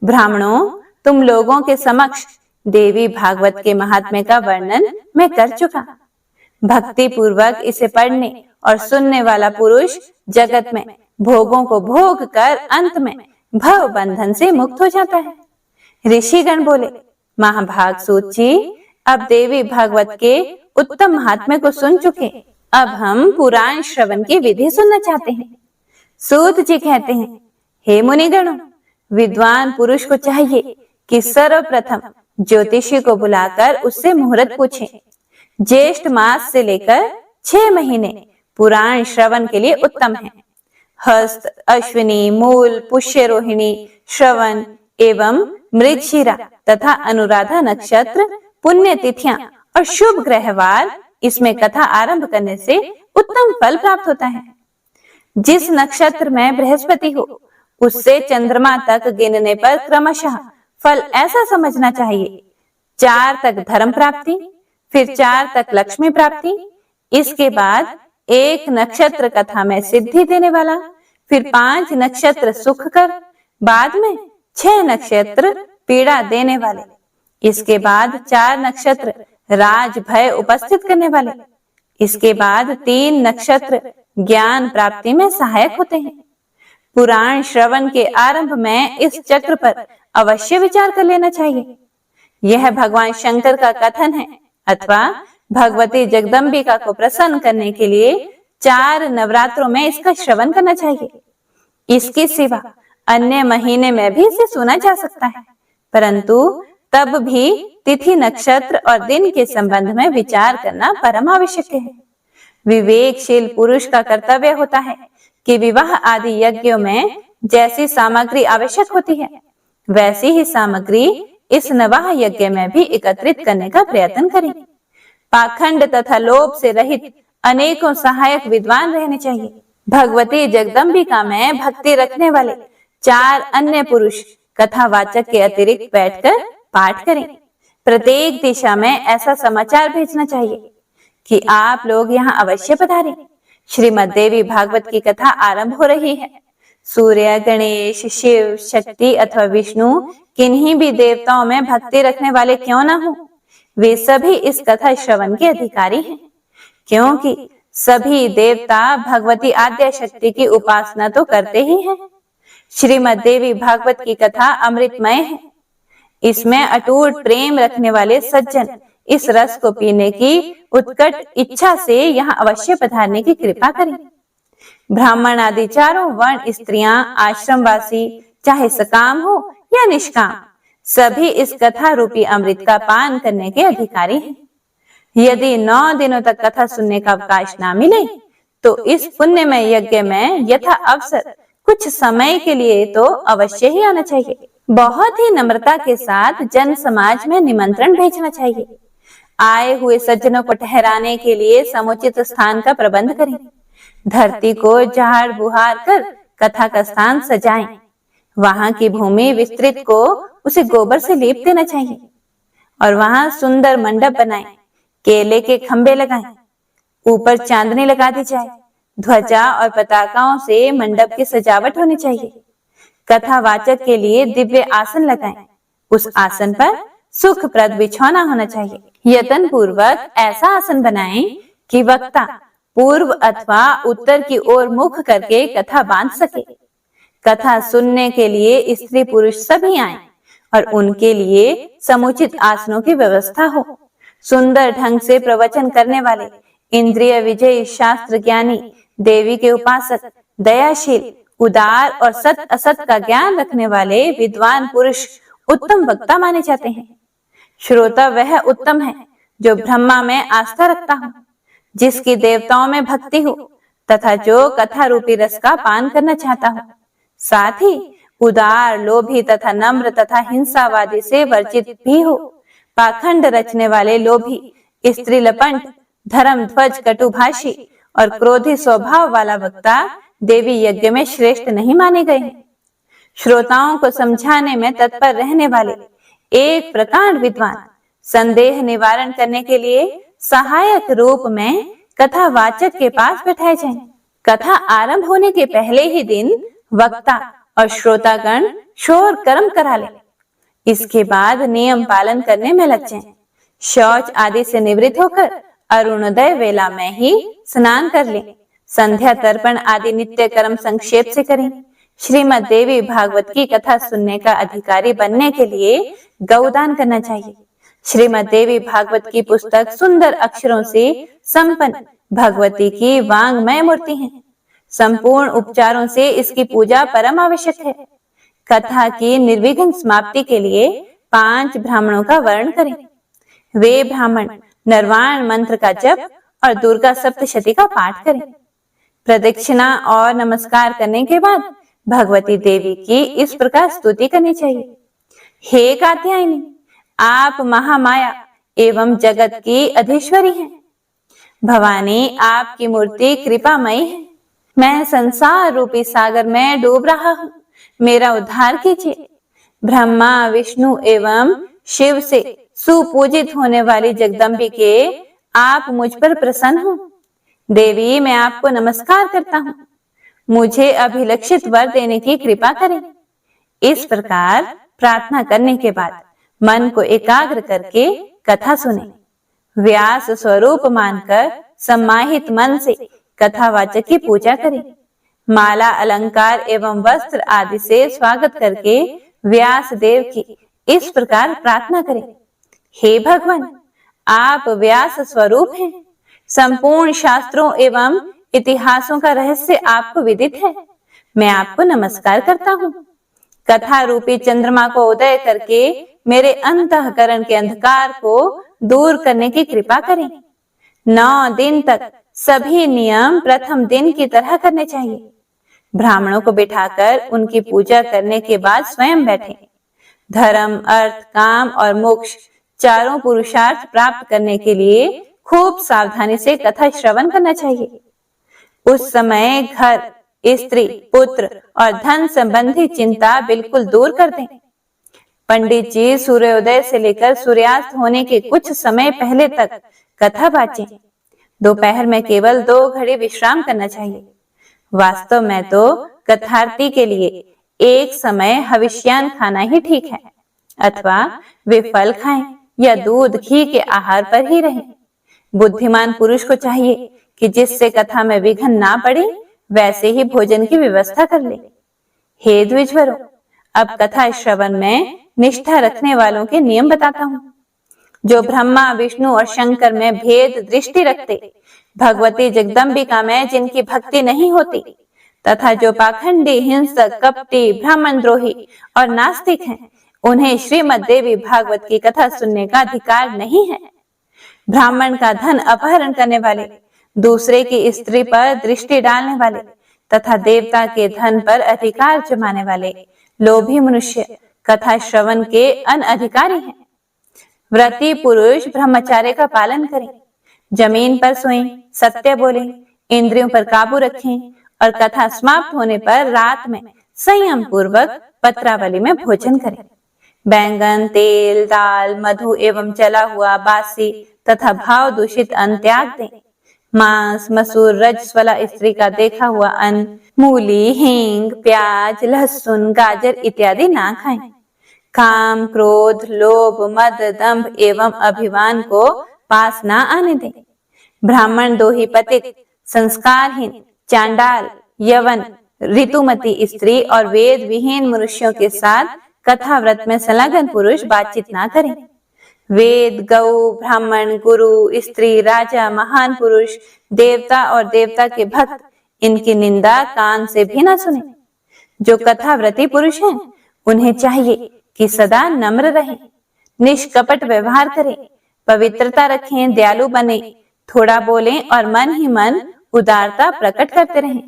ब्राह्मणों, तुम लोगों के समक्ष देवी भागवत के महात्म्य का वर्णन मैं कर चुका। भक्ति पूर्वक इसे पढ़ने और सुनने वाला पुरुष जगत में भोगों को भोग कर अंत में भव बंधन से मुक्त हो जाता है। ऋषिगण बोले, महाभाग सूत जी, अब देवी भागवत के उत्तम महात्म्य को सुन चुके, अब हम पुराण श्रवण की विधि सुनना चाहते हैं। सूत जी कहते हैं, हे मुनिगणों, विद्वान पुरुष को चाहिए कि सर्वप्रथम ज्योतिषी को बुलाकर उससे मुहूर्त पूछे। ज्येष्ठ मास से लेकर 6 महीने पुराण श्रवण के लिए उत्तम है। हस्त, अश्विनी, मूल, पुष्य रोहिणी, श्रवण एवं मृगशिरा तथा अनुराधा नक्षत्र, पुण्य तिथियां और शुभ ग्रहवार, इसमें कथा आरंभ करने से उत्तम फल प्राप्त होता है। जिस नक्षत्र में बृहस्पति हो, उससे चंद्रमा तक गिनने पर क्रमशः फल ऐसा समझना चाहिए: 4 तक धर्म प्राप्ति, फिर 4 तक लक्ष्मी प्राप्ति, इसके बाद 1 नक्षत्र कथा में सिद्धि देने वाला, फिर 5 नक्षत्र सुख कर, बाद में 6 नक्षत्र पीड़ा देने वाले, इसके बाद 4 नक्षत्र राज भय उपस्थित करने वाले, इसके बाद 3 नक्षत्र ज्ञान प्राप्ति में सहायक होते हैं। पुराण श्रवण के आरंभ में इस चक्र पर अवश्य विचार कर लेना चाहिए। यह भगवान शंकर का कथन है अथवा भगवती जगदम्बिका को प्रसन्न करने के लिए 4 नवरात्रों में इसका श्रवण करना चाहिए। इसके सिवा अन्य महीने में भी इसे सुना जा सकता है, परंतु तब भी तिथि, नक्षत्र और दिन के संबंध में विचार करना परम आवश्यक है। विवेकशील पुरुष का कर्तव्य होता है कि विवाह आदि यज्ञों में जैसी सामग्री आवश्यक होती है, वैसी ही सामग्री इस नवाह यज्ञ में भी एकत्रित करने का प्रयत्न करें। पाखंड तथा लोभ से रहित अनेकों सहायक विद्वान रहने चाहिए। भगवती जगदम्बिका में भक्ति रखने वाले 4 अन्य पुरुष कथावाचक के अतिरिक्त बैठकर पाठ करें। प्रत्येक दिशा में ऐसा समाचार भेजना चाहिए कि आप लोग यहाँ अवश्य पधारें। श्रीमद् देवी भागवत की कथा आरंभ हो रही है। सूर्य, गणेश, शिव, शक्ति अथवा विष्णु, किन्हीं भी देवताओं में भक्ति रखने वाले क्यों ना हो, वे सभी इस कथा श्रवण के अधिकारी हैं, क्योंकि सभी देवता भगवती आद्या शक्ति की उपासना तो करते ही हैं। श्रीमद् देवी भागवत की कथा अमृतमय है। इसमें अटूट प्रेम रखने वाले सज्जन इस रस को पीने की उत्कट इच्छा से यहाँ अवश्य पधारने की कृपा करें। ब्राह्मण आदि चारों वर्ण स्त्रियां, आश्रमवासी, चाहे सकाम हो या निष्काम, सभी इस कथा रूपी अमृत का पान करने के अधिकारी हैं। यदि 9 दिनों तक कथा सुनने का अवकाश ना मिले तो इस पुण्यमय यज्ञ में यथा अवसर कुछ समय के लिए तो अवश्य ही आना चाहिए। बहुत ही नम्रता के साथ जन समाज में निमंत्रण भेजना चाहिए। आए हुए सज्जनों को ठहराने के लिए समुचित स्थान का प्रबंध करें। धरती को झाड़ बुहार कर कथा का स्थान सजाएं। वहां की भूमि विस्तृत को उसे गोबर से लेप देना चाहिए और वहां सुंदर मंडप बनाएं। केले के खंबे लगाएं, ऊपर चांदनी लगा दी जाए। ध्वजा और पताकाओं से मंडप की सजावट होनी चाहिए। कथावाचक के लिए दिव्य आसन लगाएं। उस आसन पर सुखप्रद बिछौना होना चाहिए। यत्न पूर्वक ऐसा आसन बनाएं कि वक्ता पूर्व अथवा उत्तर की ओर मुख करके कथा बांध सके। कथा सुनने के लिए स्त्री पुरुष सभी आएं और उनके लिए समुचित आसनों की व्यवस्था हो। सुंदर ढंग से प्रवचन करने वाले, इंद्रिय विजयी, शास्त्र ज्ञानी, देवी के उपासक, दयाशील, उदार और सत असत का ज्ञान रखने वाले विद्वान पुरुष उत्तम वक्ता माने जाते हैं। श्रोता वह उत्तम है जो ब्रह्मा में आस्था रखता हूँ, जिसकी देवताओं में भक्ति हो तथा जो कथा रूपी रस का पान करना चाहता हूँ, साथ ही उदार, लोभी तथा नम्र तथा हिंसावादी से वर्जित भी हो। पाखंड रचने वाले लोभी, स्त्री लपंट, धर्म ध्वज, कटुभाषी और क्रोधी स्वभाव वाला वक्ता देवी यज्ञ में श्रेष्ठ नहीं माने गए हैं। श्रोताओं को समझाने में तत्पर रहने वाले एक प्रकांड विद्वान संदेह निवारण करने के लिए सहायक रूप में कथावाचक के पास बैठाए जाएं। कथा आरंभ होने के पहले ही दिन वक्ता और श्रोतागण शोर कर्म करा ले। इसके बाद नियम पालन करने में लग जाएं। शौच आदि से निवृत्त होकर अरुणोदय वेला में ही स्नान कर लें। संध्या तर्पण आदि नित्य कर्म संक्षेप से करें। श्रीमद् देवी भागवत की कथा सुनने का अधिकारी बनने के लिए गौदान करना चाहिए। श्रीमद् देवी भागवत की पुस्तक सुंदर अक्षरों से संपन्न भगवती की वांग्मय मूर्ति है। संपूर्ण उपचारों से इसकी पूजा परम आवश्यक है। कथा की निर्विघ्न समाप्ति के लिए 5 ब्राह्मणों का वर्ण करें। वे ब्राह्मण निर्वाण मंत्र का जप और दुर्गा सप्तशती का पाठ करें। प्रदक्षिणा और नमस्कार करने के बाद भगवती देवी की इस प्रकार स्तुति करनी चाहिए। हे कात्यायनी, आप महामाया एवं जगत की अधीश्वरी हैं। भवानी, आपकी मूर्ति कृपामयी है। मैं संसार रूपी सागर में डूब रहा हूँ, मेरा उद्धार कीजिए। ब्रह्मा, विष्णु एवं शिव से सुपूजित होने वाली जगदम्बिके, आप मुझ पर प्रसन्न हो। देवी, मैं आपको नमस्कार करता हूँ, मुझे अभिलक्षित वर देने की कृपा करें। इस प्रकार प्रार्थना करने के बाद मन को एकाग्र करके कथा सुने। व्यास स्वरूप मानकर सम्माहित मन से कथावाचक की पूजा करें। माला, अलंकार एवं वस्त्र आदि से स्वागत करके व्यास देव की इस प्रकार प्रार्थना करें। हे भगवान, आप व्यास स्वरूप हैं। संपूर्ण शास्त्रों एवं इतिहासों का रहस्य आपको विदित है। मैं आपको नमस्कार करता हूँ। कथा रूपी चंद्रमा को उदय करके मेरे अंतःकरण के अंधकार को दूर करने की कृपा करें। 9 दिन तक सभी नियम प्रथम दिन की तरह करने चाहिए। ब्राह्मणों को बिठाकर उनकी पूजा करने के बाद स्वयं बैठें। धर्म, अर्थ, काम और मोक्ष चारों पुरुषार्थ प्राप्त करने के लिए खूब सावधानी से कथा श्रवण करना चाहिए। उस समय घर, स्त्री, पुत्र और धन संबंधी चिंता बिल्कुल दूर कर दें। पंडित जी सूर्योदय से लेकर सूर्यास्त होने के कुछ समय पहले तक कथा बाँचें। दोपहर में केवल 2 घड़ी विश्राम करना चाहिए। वास्तव में तो कथार्थी के लिए एक समय हविष्यान खाना ही ठीक है, अथवा वे फल खाएं या दूध, घी के आहार पर ही रहें। बुद्धिमान पुरुष को चाहिए कि जिससे कथा में विघ्न ना पड़े वैसे ही भोजन की व्यवस्था कर ले। हे द्विजवरों, अब कथा श्रवण में निष्ठा रखने वालों के नियम बताता हूँ। जो ब्रह्मा, विष्णु और शंकर में भेद दृष्टि रखते, भगवती जगदम्बिका में जिनकी भक्ति नहीं होती, तथा जो पाखंडी, हिंसक, कपटी, ब्राह्मण द्रोही और नास्तिक हैं, उन्हें श्रीमद् देवी भागवत की कथा सुनने का अधिकार नहीं है। ब्राह्मण का धन अपहरण करने वाले, दूसरे की स्त्री पर दृष्टि डालने वाले तथा देवता के धन पर अधिकार जमाने वाले लोभी मनुष्य कथा श्रवण के अनधिकारी हैं। व्रती पुरुष ब्रह्मचर्य का पालन करें, जमीन पर सोएं, सत्य बोलें, इंद्रियों पर काबू रखें और कथा समाप्त होने पर रात में संयम पूर्वक पत्रावली में भोजन करें। बैंगन, तेल, दाल, मधु एवं जला हुआ, बासी तथा भाव दूषित अन्न त्याग दें। मांस, मसूर, रजस्वला स्त्री का देखा हुआ अन्न, मूली, हींग, प्याज, लहसुन, गाजर इत्यादि ना खाएं। काम, क्रोध, लोभ, मद, दंभ एवं अभिमान को पास ना आने दें। ब्राह्मण, दोही, पतित, संस्कारहीन, चांडाल, यवन, ऋतुमती स्त्री और वेद विहीन मनुष्यों के साथ कथा व्रत में संलग्न पुरुष बातचीत ना करें। वेद, गौ, ब्राह्मण, गुरु, स्त्री, राजा, महान पुरुष, देवता और देवता के भक्त इनकी निंदा कान से भी ना सुने। जो कथा व्रती पुरुष हैं, उन्हें चाहिए कि सदा नम्र रहें, निष्कपट व्यवहार करें, पवित्रता रखें, दयालु बने, थोड़ा बोलें और मन ही मन उदारता प्रकट करते रहें।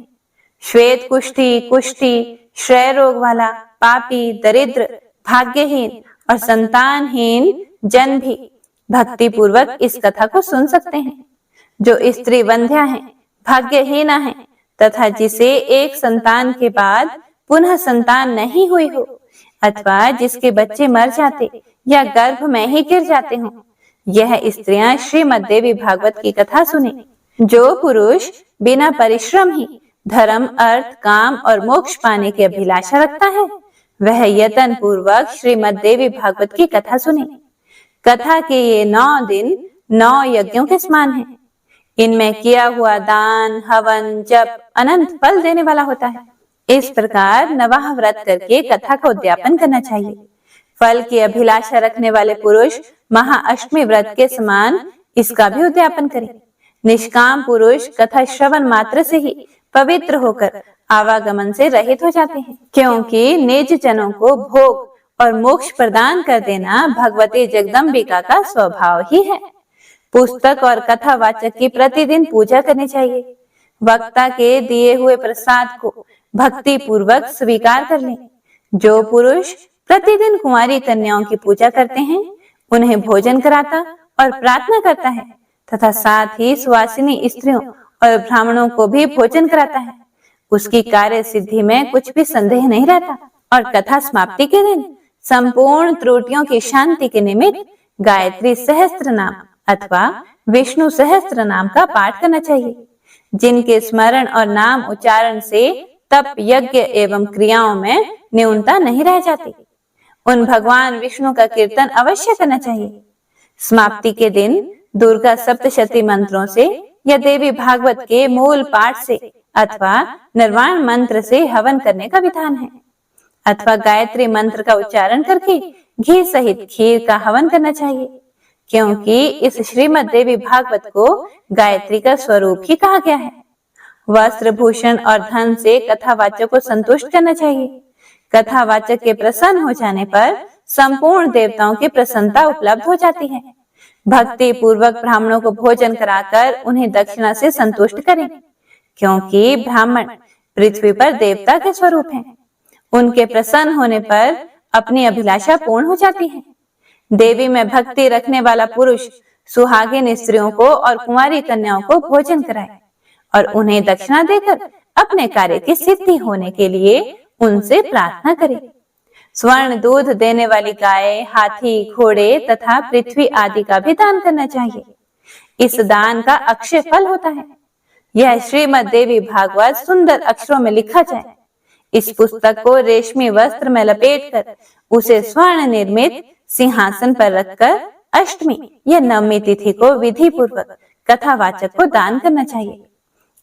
श्वेत कुष्ठी, कुष्ठी, क्षय रोग वाला, पापी, दरिद्र, भाग्यहीन और संतानहीन जन भी भक्ति पूर्वक इस कथा को सुन सकते हैं। जो स्त्री वंध्या है, भाग्यहीना है तथा जिसे एक संतान के बाद पुनः संतान नहीं हुई हो अथवा जिसके बच्चे मर जाते या गर्भ में ही गिर जाते हों, यह स्त्रियां श्रीमद् देवी भागवत की कथा सुने। जो पुरुष बिना परिश्रम ही धर्म, अर्थ, काम और मोक्ष पाने की अभिलाषा रखता है, वह यत्न पूर्वक श्रीमद् देवी भागवत की कथा सुने। कथा के ये 9 दिन 9 यज्ञों के समान हैं। इनमें किया हुआ दान, हवन, जप अनंत फल देने वाला होता है। इस प्रकार नवाह व्रत करके कथा का उद्यापन करना चाहिए। फल की अभिलाषा रखने वाले पुरुष महाअष्टमी व्रत के समान इसका भी उद्यापन करें। निष्काम पुरुष कथा श्रवण मात्र से ही पवित्र होकर आवागमन से रहित हो जाते हैं, क्योंकि निज जनों को भोग और मोक्ष प्रदान कर देना भगवती जगदम्बिका का स्वभाव ही है। पुस्तक और कथा वाचक की प्रतिदिन पूजा करनी चाहिए। वक्ता के दिए हुए प्रसाद को भक्ति पूर्वक स्वीकार कर लें। जो पुरुष प्रतिदिन कुंवारी कन्याओं की पूजा करते हैं, उन्हें भोजन कराता और प्रार्थना करता है तथा साथ ही सुवासिनी स्त्रियों और ब्राह्मणों को भी भोजन कराता है, उसकी कार्य सिद्धि में कुछ भी संदेह नहीं रहता। और कथा समाप्ति के दिन संपूर्ण त्रुटियों की शांति के निमित्त गायत्री सहस्त्र नाम अथवा विष्णु सहस्त्र नाम का पाठ करना चाहिए, जिनके स्मरण और नाम उच्चारण से तप, यज्ञ एवं क्रियाओं में न्यूनता नहीं रह जाती। उन भगवान विष्णु का कीर्तन अवश्य करना चाहिए। समाप्ति के दिन दुर्गा सप्तशती मंत्रों से या देवी भागवत के मूल पाठ से अथवा निर्वाण मंत्र से हवन करने का विधान है, अथवा गायत्री मंत्र का उच्चारण करके घी सहित खीर का हवन करना चाहिए, क्योंकि इस श्रीमद् देवी भागवत को गायत्री का स्वरूप ही कहा गया है। वस्त्र, भूषण और धन से कथावाचक को संतुष्ट करना चाहिए। कथावाचक के प्रसन्न हो जाने पर संपूर्ण देवताओं की प्रसन्नता उपलब्ध हो जाती है। भक्ति पूर्वक ब्राह्मणों को भोजन कराकर उन्हें दक्षिणा से संतुष्ट करें, क्योंकि ब्राह्मण पृथ्वी पर देवता के स्वरूप हैं। उनके प्रसन्न होने पर अपनी अभिलाषा पूर्ण हो जाती है। देवी में भक्ति रखने वाला पुरुष सुहागिन स्त्रियों को और कुंवारी कन्याओं को भोजन कराए और उन्हें दक्षिणा देकर अपने कार्य की सिद्धि होने के लिए उनसे प्रार्थना करे। स्वर्ण दूध देने वाली गाय, हाथी, घोड़े तथा पृथ्वी आदि का भी दान करना चाहिए। इस दान का अक्षय फल होता है। यह श्रीमद् देवी भागवत सुंदर अक्षरों में लिखा जाए। इस पुस्तक को रेशमी वस्त्र में लपेटकर उसे स्वर्ण निर्मित सिंहासन पर रखकर अष्टमी या नवमी तिथि को विधि पूर्वक कथावाचक को दान करना चाहिए।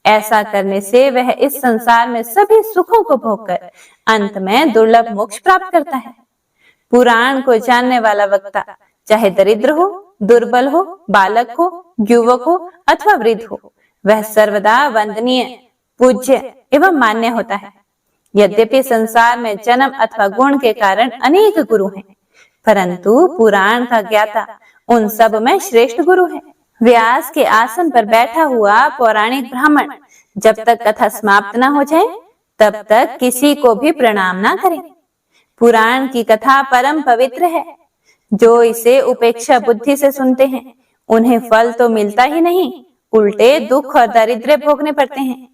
ऐसा करने से वह इस संसार में सभी सुखों को भोगकर अंत में दुर्लभ मोक्ष प्राप्त करता है। पुराण को जानने वाला वक्ता चाहे दरिद्र हो, दुर्बल हो, बालक हो, युवक हो अथवा वृद्ध हो, वह सर्वदा वंदनीय, पूज्य एवं मान्य होता है। यद्यपि संसार में जन्म अथवा गुण के कारण अनेक गुरु हैं, परंतु पुराण का ज्ञाता उन सब में श्रेष्ठ गुरु है। व्यास के आसन पर बैठा हुआ पौराणिक ब्राह्मण जब तक कथा समाप्त न हो जाए तब तक किसी को भी प्रणाम ना करें। पुराण की कथा परम पवित्र है। जो इसे उपेक्षा बुद्धि से सुनते हैं उन्हें फल तो मिलता ही नहीं, उल्टे दुख और दरिद्र भोगने पड़ते हैं।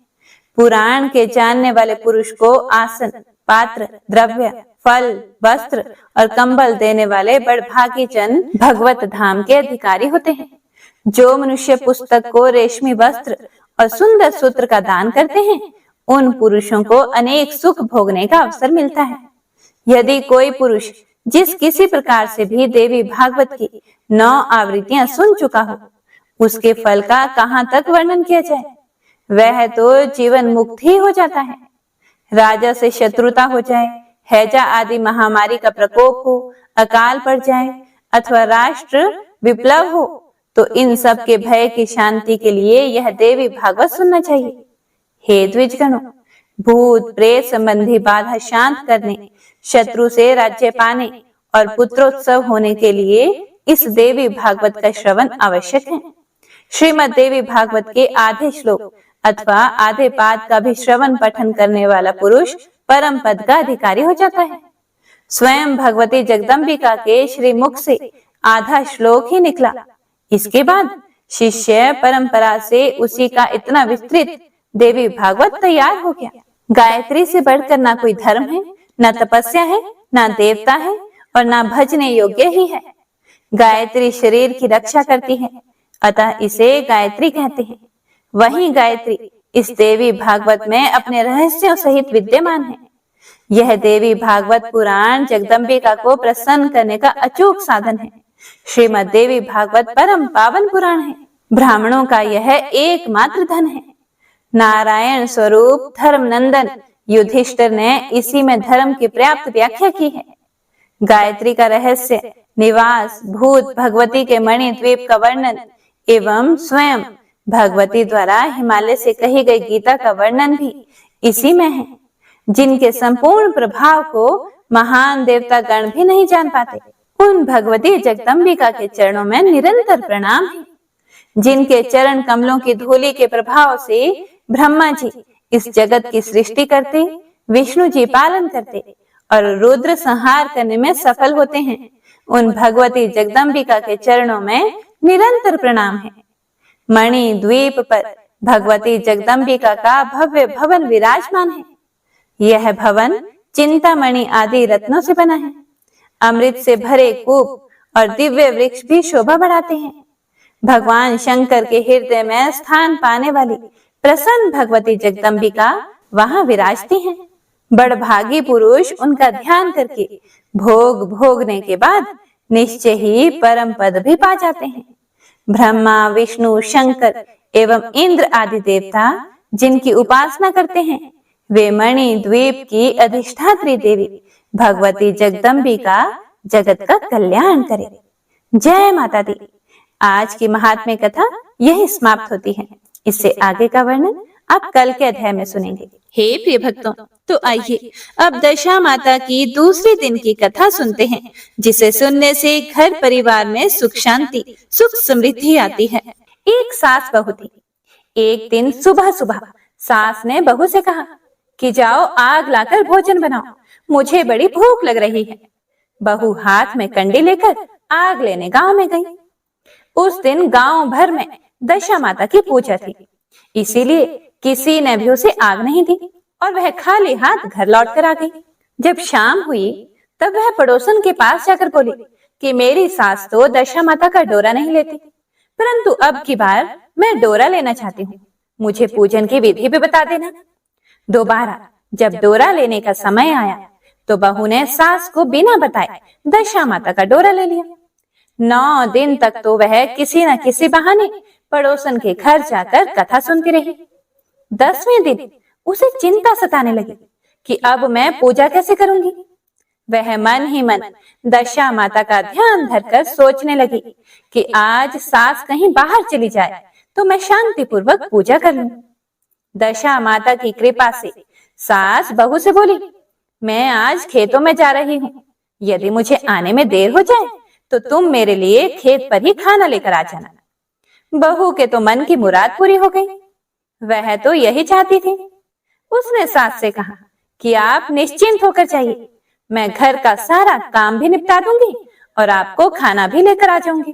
पुराण के जानने वाले पुरुष को आसन, पात्र, द्रव्य, फल, वस्त्र और कंबल देने वाले बड़भागी जन भगवत धाम के अधिकारी होते हैं। जो मनुष्य पुस्तक को रेशमी वस्त्र और सुंदर सूत्र का दान करते हैं, उन पुरुषों को अनेक सुख भोगने का अवसर मिलता है। यदि कोई पुरुष जिस किसी प्रकार से भी देवी भागवत की 9 आवृत्तियां सुन चुका हो, उसके फल का कहाँ तक वर्णन किया जाए। वह तो जीवन मुक्त ही हो जाता है। राजा से शत्रुता हो जाए, हैजा आदि महामारी का प्रकोप हो, अकाल पड़ जाए अथवा राष्ट्र विप्लव हो, तो इन सब के भय की शांति के लिए यह देवी भागवत सुनना चाहिए। हे द्विजगणों, भूत प्रेत संबंधी बाधा शांत करने, शत्रु से राज्य पाने और पुत्रोत्सव होने के लिए इस देवी भागवत का श्रवण आवश्यक है। श्रीमद् देवी भागवत के आधे श्लोक अथवा आधे पाद का भी श्रवण पठन करने वाला पुरुष परम पद का अधिकारी हो जाता है। स्वयं भगवती जगदम्बिका के श्रीमुख से आधा श्लोक ही निकला। इसके बाद शिष्य परंपरा से उसी का इतना विस्तृत देवी भागवत तैयार हो गया। गायत्री से बढ़कर ना कोई धर्म है, ना तपस्या है, ना देवता है और ना भजने योग्य ही है। गायत्री शरीर की रक्षा करती है, अतः इसे गायत्री कहते हैं। वही गायत्री इस देवी भागवत में अपने रहस्यों सहित विद्यमान है। यह देवी भागवत पुराण जगदम्बिका को प्रसन्न करने का अचूक साधन है। श्रीमद् देवी भागवत परम पावन पुराण है। ब्राह्मणों का यह एकमात्र धन है। नारायण स्वरूप धर्म नंदन युधिष्ठिर ने इसी में धर्म की पर्याप्त व्याख्या की है। गायत्री का रहस्य, निवास, भूत, भगवती के मणि द्वीप का वर्णन एवं स्वयं भगवती द्वारा हिमालय से कही गई गीता का वर्णन भी इसी में है, जिनके संपूर्ण प्रभाव को महान देवता गण भी नहीं जान पाते। उन भगवती जगदम्बिका के चरणों में निरंतर प्रणाम है, जिनके चरण कमलों की धूलि के प्रभाव से ब्रह्मा जी इस जगत की सृष्टि करते, विष्णु जी पालन करते और रुद्र संहार करने में सफल होते हैं। उन भगवती जगदम्बिका के चरणों में निरंतर प्रणाम है। मणि द्वीप पर भगवती जगदम्बिका का भव्य भवन विराजमान है। यह भवन चिंतामणि आदि रत्नों से बना है। अमृत से भरे कूप और दिव्य वृक्ष भी शोभा बढ़ाते हैं। भगवान शंकर के हृदय में स्थान पाने वाली प्रसन्न भगवती जगदम्बिका वहां विराजती हैं। बड़भागी पुरुष उनका ध्यान करके भोग भोगने के बाद निश्चय ही परम पद भी पा जाते हैं। ब्रह्मा, विष्णु, शंकर एवं इंद्र आदि देवता जिनकी उपासना करते हैं, वे मणि द्वीप की अधिष्ठात्री देवी भगवती जगदम्बिका जगत का कल्याण करे। जय माता दी। आज की महात्म्य कथा यही समाप्त होती है। इससे आगे का वर्णन आप कल के अध्याय में सुनेंगे। हे प्रिय भक्तों, तो आइए अब दशा माता की दूसरे दिन की कथा सुनते हैं, जिसे सुनने से घर परिवार में सुख शांति, सुख समृद्धि आती है। एक सास बहू थी। एक दिन सुबह सुबह सास ने बहू से कहा कि जाओ आग लाकर भोजन बनाओ, मुझे बड़ी भूख लग रही है। बहू हाथ में कंडी लेकर आग लेने गांव में गई। उस दिन गांव भर में दशा माता की पूजा थी, इसीलिए किसी ने भी उसे आग नहीं दी और वह खाली हाथ घर लौट कर आ गई। जब शाम हुई तब वह पड़ोसन के पास जाकर बोली कि मेरी सास तो दशा माता का डोरा नहीं लेती, परंतु अब की बार मैं डोरा लेना चाहती हूँ, मुझे पूजन की विधि भी बता देना। दोबारा जब डोरा लेने का समय आया तो बहू ने सास को बिना बताए दशा माता का डोरा ले लिया। 9 दिन तक तो वह किसी न किसी बहाने पड़ोसन के घर जाकर कथा सुनती रही। 10वें दिन उसे चिंता सताने लगी कि अब मैं पूजा कैसे करूंगी। वह मन ही मन दशा माता का ध्यान धरकर सोचने लगी कि आज सास कहीं बाहर चली जाए तो मैं शांतिपूर्वक पूजा कर लूं। दशा माता की कृपा से सास बहू से बोली, मैं आज खेतों में जा रही हूँ, यदि मुझे आने में देर हो जाए तो तुम मेरे लिए खेत पर ही खाना लेकर आ जाना। बहू के तो मन की मुराद पूरी हो गई, वह तो यही चाहती थी। उसने सास से कहा कि आप निश्चिंत होकर जाइए, मैं घर का सारा काम भी निपटा दूंगी और आपको खाना भी लेकर आ जाऊंगी।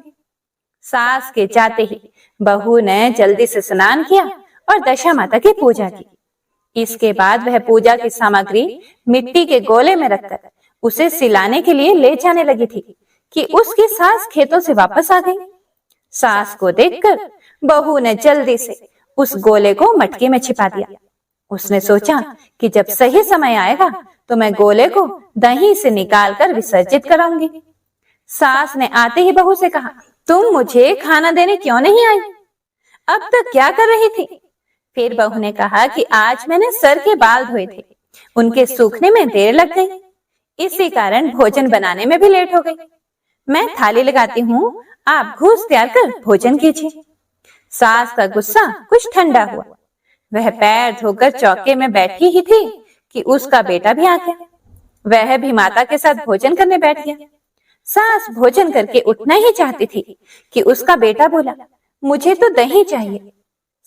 सास के जाते ही बहू ने जल्दी से स्नान किया और दशा माता की पूजा की। इसके बाद वह पूजा की सामग्री मिट्टी के गोले में रखकर उसे सिलाने के लिए ले जाने लगी थी कि उसकी सास खेतों से वापस आ गई। सास को देखकर बहू ने जल्दी से उस गोले को मटके में छिपा दिया। उसने सोचा कि जब सही समय आएगा तो मैं गोले को दही से निकालकर विसर्जित कराऊंगी। सास ने आते ही बहू से कहा, तुम मुझे खाना देने क्यों नहीं आई? अब तक क्या कर रही थी? फिर बहू ने कहा कि आज मैंने सर के बाल धोए थे, उनके सूखने में देर लग गई, इसी कारण भोजन बनाने में भी लेट हो गई। मैं थाली लगाती हूँ, आप घूस तैयार कर भोजन कीजिए। सास का गुस्सा कुछ ठंडा हुआ। वह पैर धोकर चौके में बैठी ही थी कि उसका बेटा भी आ गया। वह भी माता के साथ भोजन करने बैठ गया। सास भोजन करके उठना ही चाहती थी कि उसका बेटा बोला, मुझे तो दही चाहिए।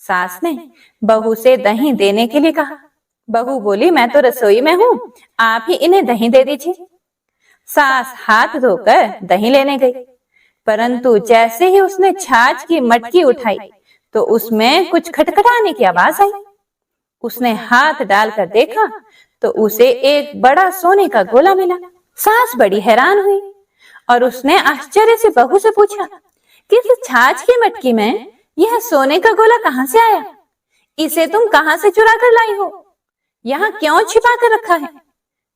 सास ने बहू से दही देने के लिए कहा। बहू बोली, मैं तो रसोई में हूँ, आप ही इन्हें दही दे दीजिए। सास हाथ धोकर दही लेने गई, परंतु जैसे ही उसने छाछ की मटकी उठाई तो उसमें कुछ खटखटाने की आवाज आई। उसने हाथ डालकर देखा तो उसे एक बड़ा सोने का गोला मिला। सास बड़ी हैरान हुई और उसने आश्चर्य से बहू से पूछा कि इस छाछ की मटकी में यह सोने का गोला कहां से आया? इसे तुम कहां से चुरा कर लाई हो? यहाँ क्यों छिपा कर रखा है?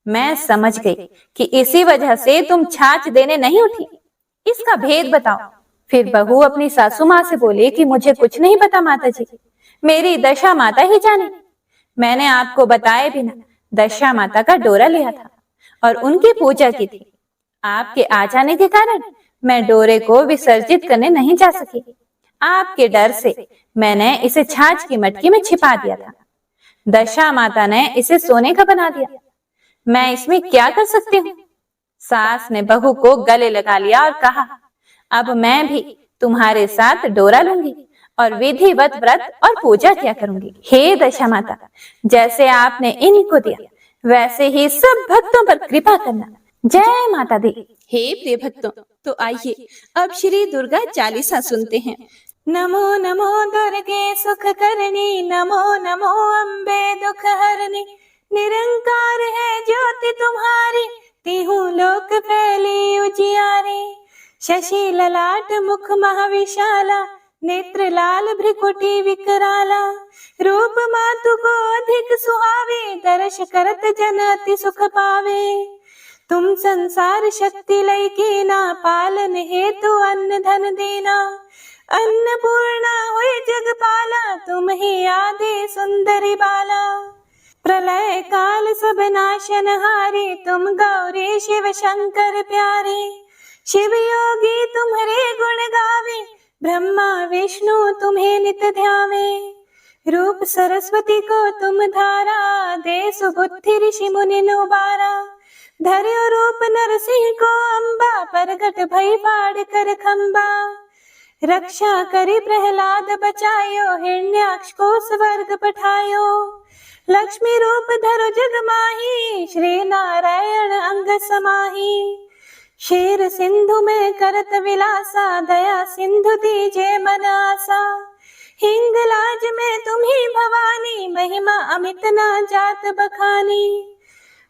मैं समझ गई कि इसी वजह से तुम छाछ देने नहीं उठी। इसका भेद बताओ। फिर बहू अपनी सासू माँ से बोली कि मुझे कुछ नहीं पता माता जी, मेरी दशा माता ही जाने। मैंने आपको बताए बिना दशा माता का डोरा लिया था और उनकी पूजा की थी। आपके आ जाने के कारण मैं डोरे को विसर्जित करने नहीं जा सकी। आपके डर से मैंने इसे छाछ की मटकी में छिपा दिया था। दशा माता ने इसे सोने का बना दिया। मैं इसमें क्या कर सकती हूँ? सास ने बहू को गले लगा लिया और कहा, अब मैं भी तुम्हारे साथ डोरा लूंगी और विधिवत व्रत और पूजा किया करूंगी। हे दशा माता, जैसे आपने इन्हीं को दिया वैसे ही सब भक्तों पर कृपा करना। जय माता दी। हे प्रिय भक्तों, तो आइए अब श्री दुर्गा चालीसा सुनते हैं। नमो नमो दुर्गे सुख करनी, नमो नमो अम्बे दुख हरनी, निरंकार है ज्योति तुम्हारी, तिहु लोक फैली उजियारी। शशि ललाट मुख महाविशाला, नेत्र लाल भ्रिकुटी विकराला, रूप मातु को अधिक सुहावे, दर्श करत जन अति सुख पावे। तुम संसार शक्ति लय की ना, पालन हेतु अन्न धन देना, अन्नपूर्णा हुई जगपाला, तुम ही आदि सुंदरी बाला। प्रलय काल सब नाशन हारे, तुम गौरी शिव शंकर प्यारे। शिव योगी तुम्हारे गुण गावे, ब्रह्मा विष्णु तुम्हें नित ध्यावे। रूप सरस्वती को तुम धारा, दे सुबुद्धि ऋषि मुनि नुबारा। धर्यो रूप नरसिंह को अम्बा, प्रगट भई फाड़ कर खंबा। रक्षा करी प्रहलाद बचायो, हिरण्याक्ष को स्वर्ग पठायो। लक्ष्मी रूप धरो जग माही, श्री नारायण अंग समाही। शेर सिंधु में करत विलासा, दया सिंधु दीजे मन आसा। हिंगलाज में तुम्ही भवानी, महिमा अमित ना जात बखानी।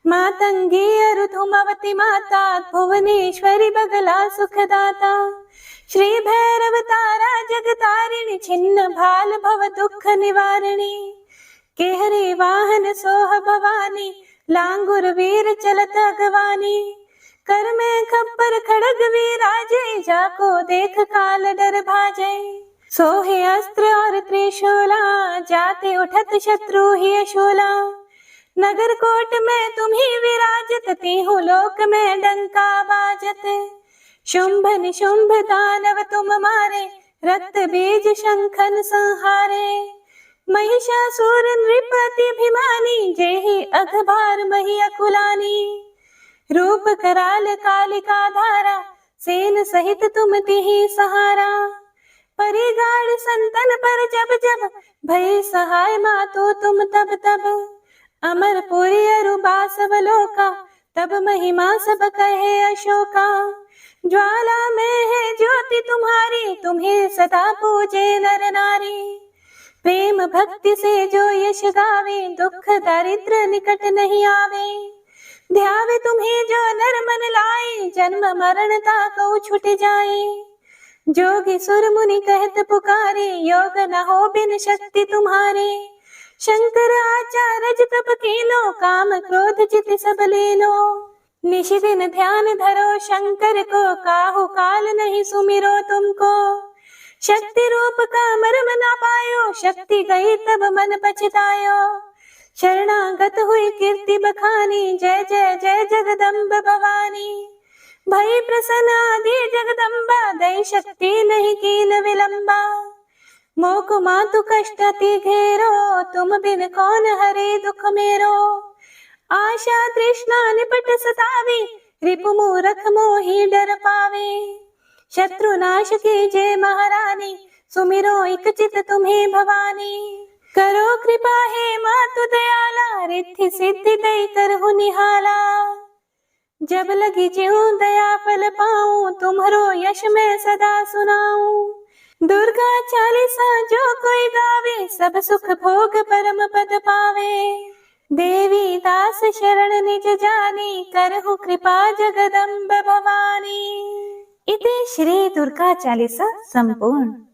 मातंगी अरुधुमवती माता, भुवनेश्वरी बगला सुखदाता। श्री भैरव तारा जगतारिणी, छिन्न भाल भव दुख निवारिणी। केहरे वाहन सोह भवानी, लांगुर वीर चलत अगवानी। कर में खप्पर खड़ग विराजे, जाको देख काल डर भाजे। सोहे अस्त्र और त्रिशूला, जाते उठत शत्रु ही शूला। नगर कोट में तुम्ही विराजत, तीहु लोक में डंका बाजत। शुंभ निशुंभ दानव तुम मारे, रक्त बीज शंखन संहारे। महिषासुर नृपति अभिमानी, जेहि अघभार मही अकुलानी। रूप कराल कालिका धारा, सेन सहित तुम तिहि सहारा। परिगाड़ संतन पर जब जब, भय सहाय मातो तुम तब तब। अमरपुरी अरु बासवलोका, तब महिमा सब कहे अशोका। ज्वाला में है ज्योति तुम्हारी, तुम्हें सदा पूजे नर नारी। प्रेम भक्ति से जो यश गावे, दुख दरिद्र निकट नहीं आवे। ध्यावे तुम्हें जो नर मन लाए, जन्म मरण ताको छुट जाए। जोगी सुर मुनि कहत पुकारे, योग न हो बिन शक्ति तुम्हारे। शंकर आचार्य तप कीनो, काम क्रोध चित सब लेनो। निशि दिन ध्यान धरो शंकर को, काहू काल नहीं सुमिरो तुमको। शक्ति रूप का मर्म ना पायो, शक्ति गई तब मन पछतायो। शरणागत हुई कीर्ति बखानी, जय जय जय जगदम्ब भवानी। भई प्रसन्न आदि जगदम्बा, दई शक्ति नहीं कीन विलंबा। मोको मातु कष्ट अति घेरो, तुम बिन कौन हरे दुख मेरो। आशा तृष्णा निपट सतावी, रिपु मूरख मोहि डर पावे। शत्रु नाश कीजे महारानी, सुमिरो एक चित तुम्हें भवानी। करो कृपा हे मातु दयाला, रिद्धि सिद्धि दई करहु निहाला। जब लगी ज्यों दया फल पाऊं, तुम्हरो यश मैं सदा सुनाऊं। दुर्गा चालीसा जो कोई गावे, सब सुख भोग परम पद पावे। देवी दास शरण निज जानी, करहु कृपा जगदम्ब भवानी। इति श्री दुर्गा चालीसा संपूर्ण।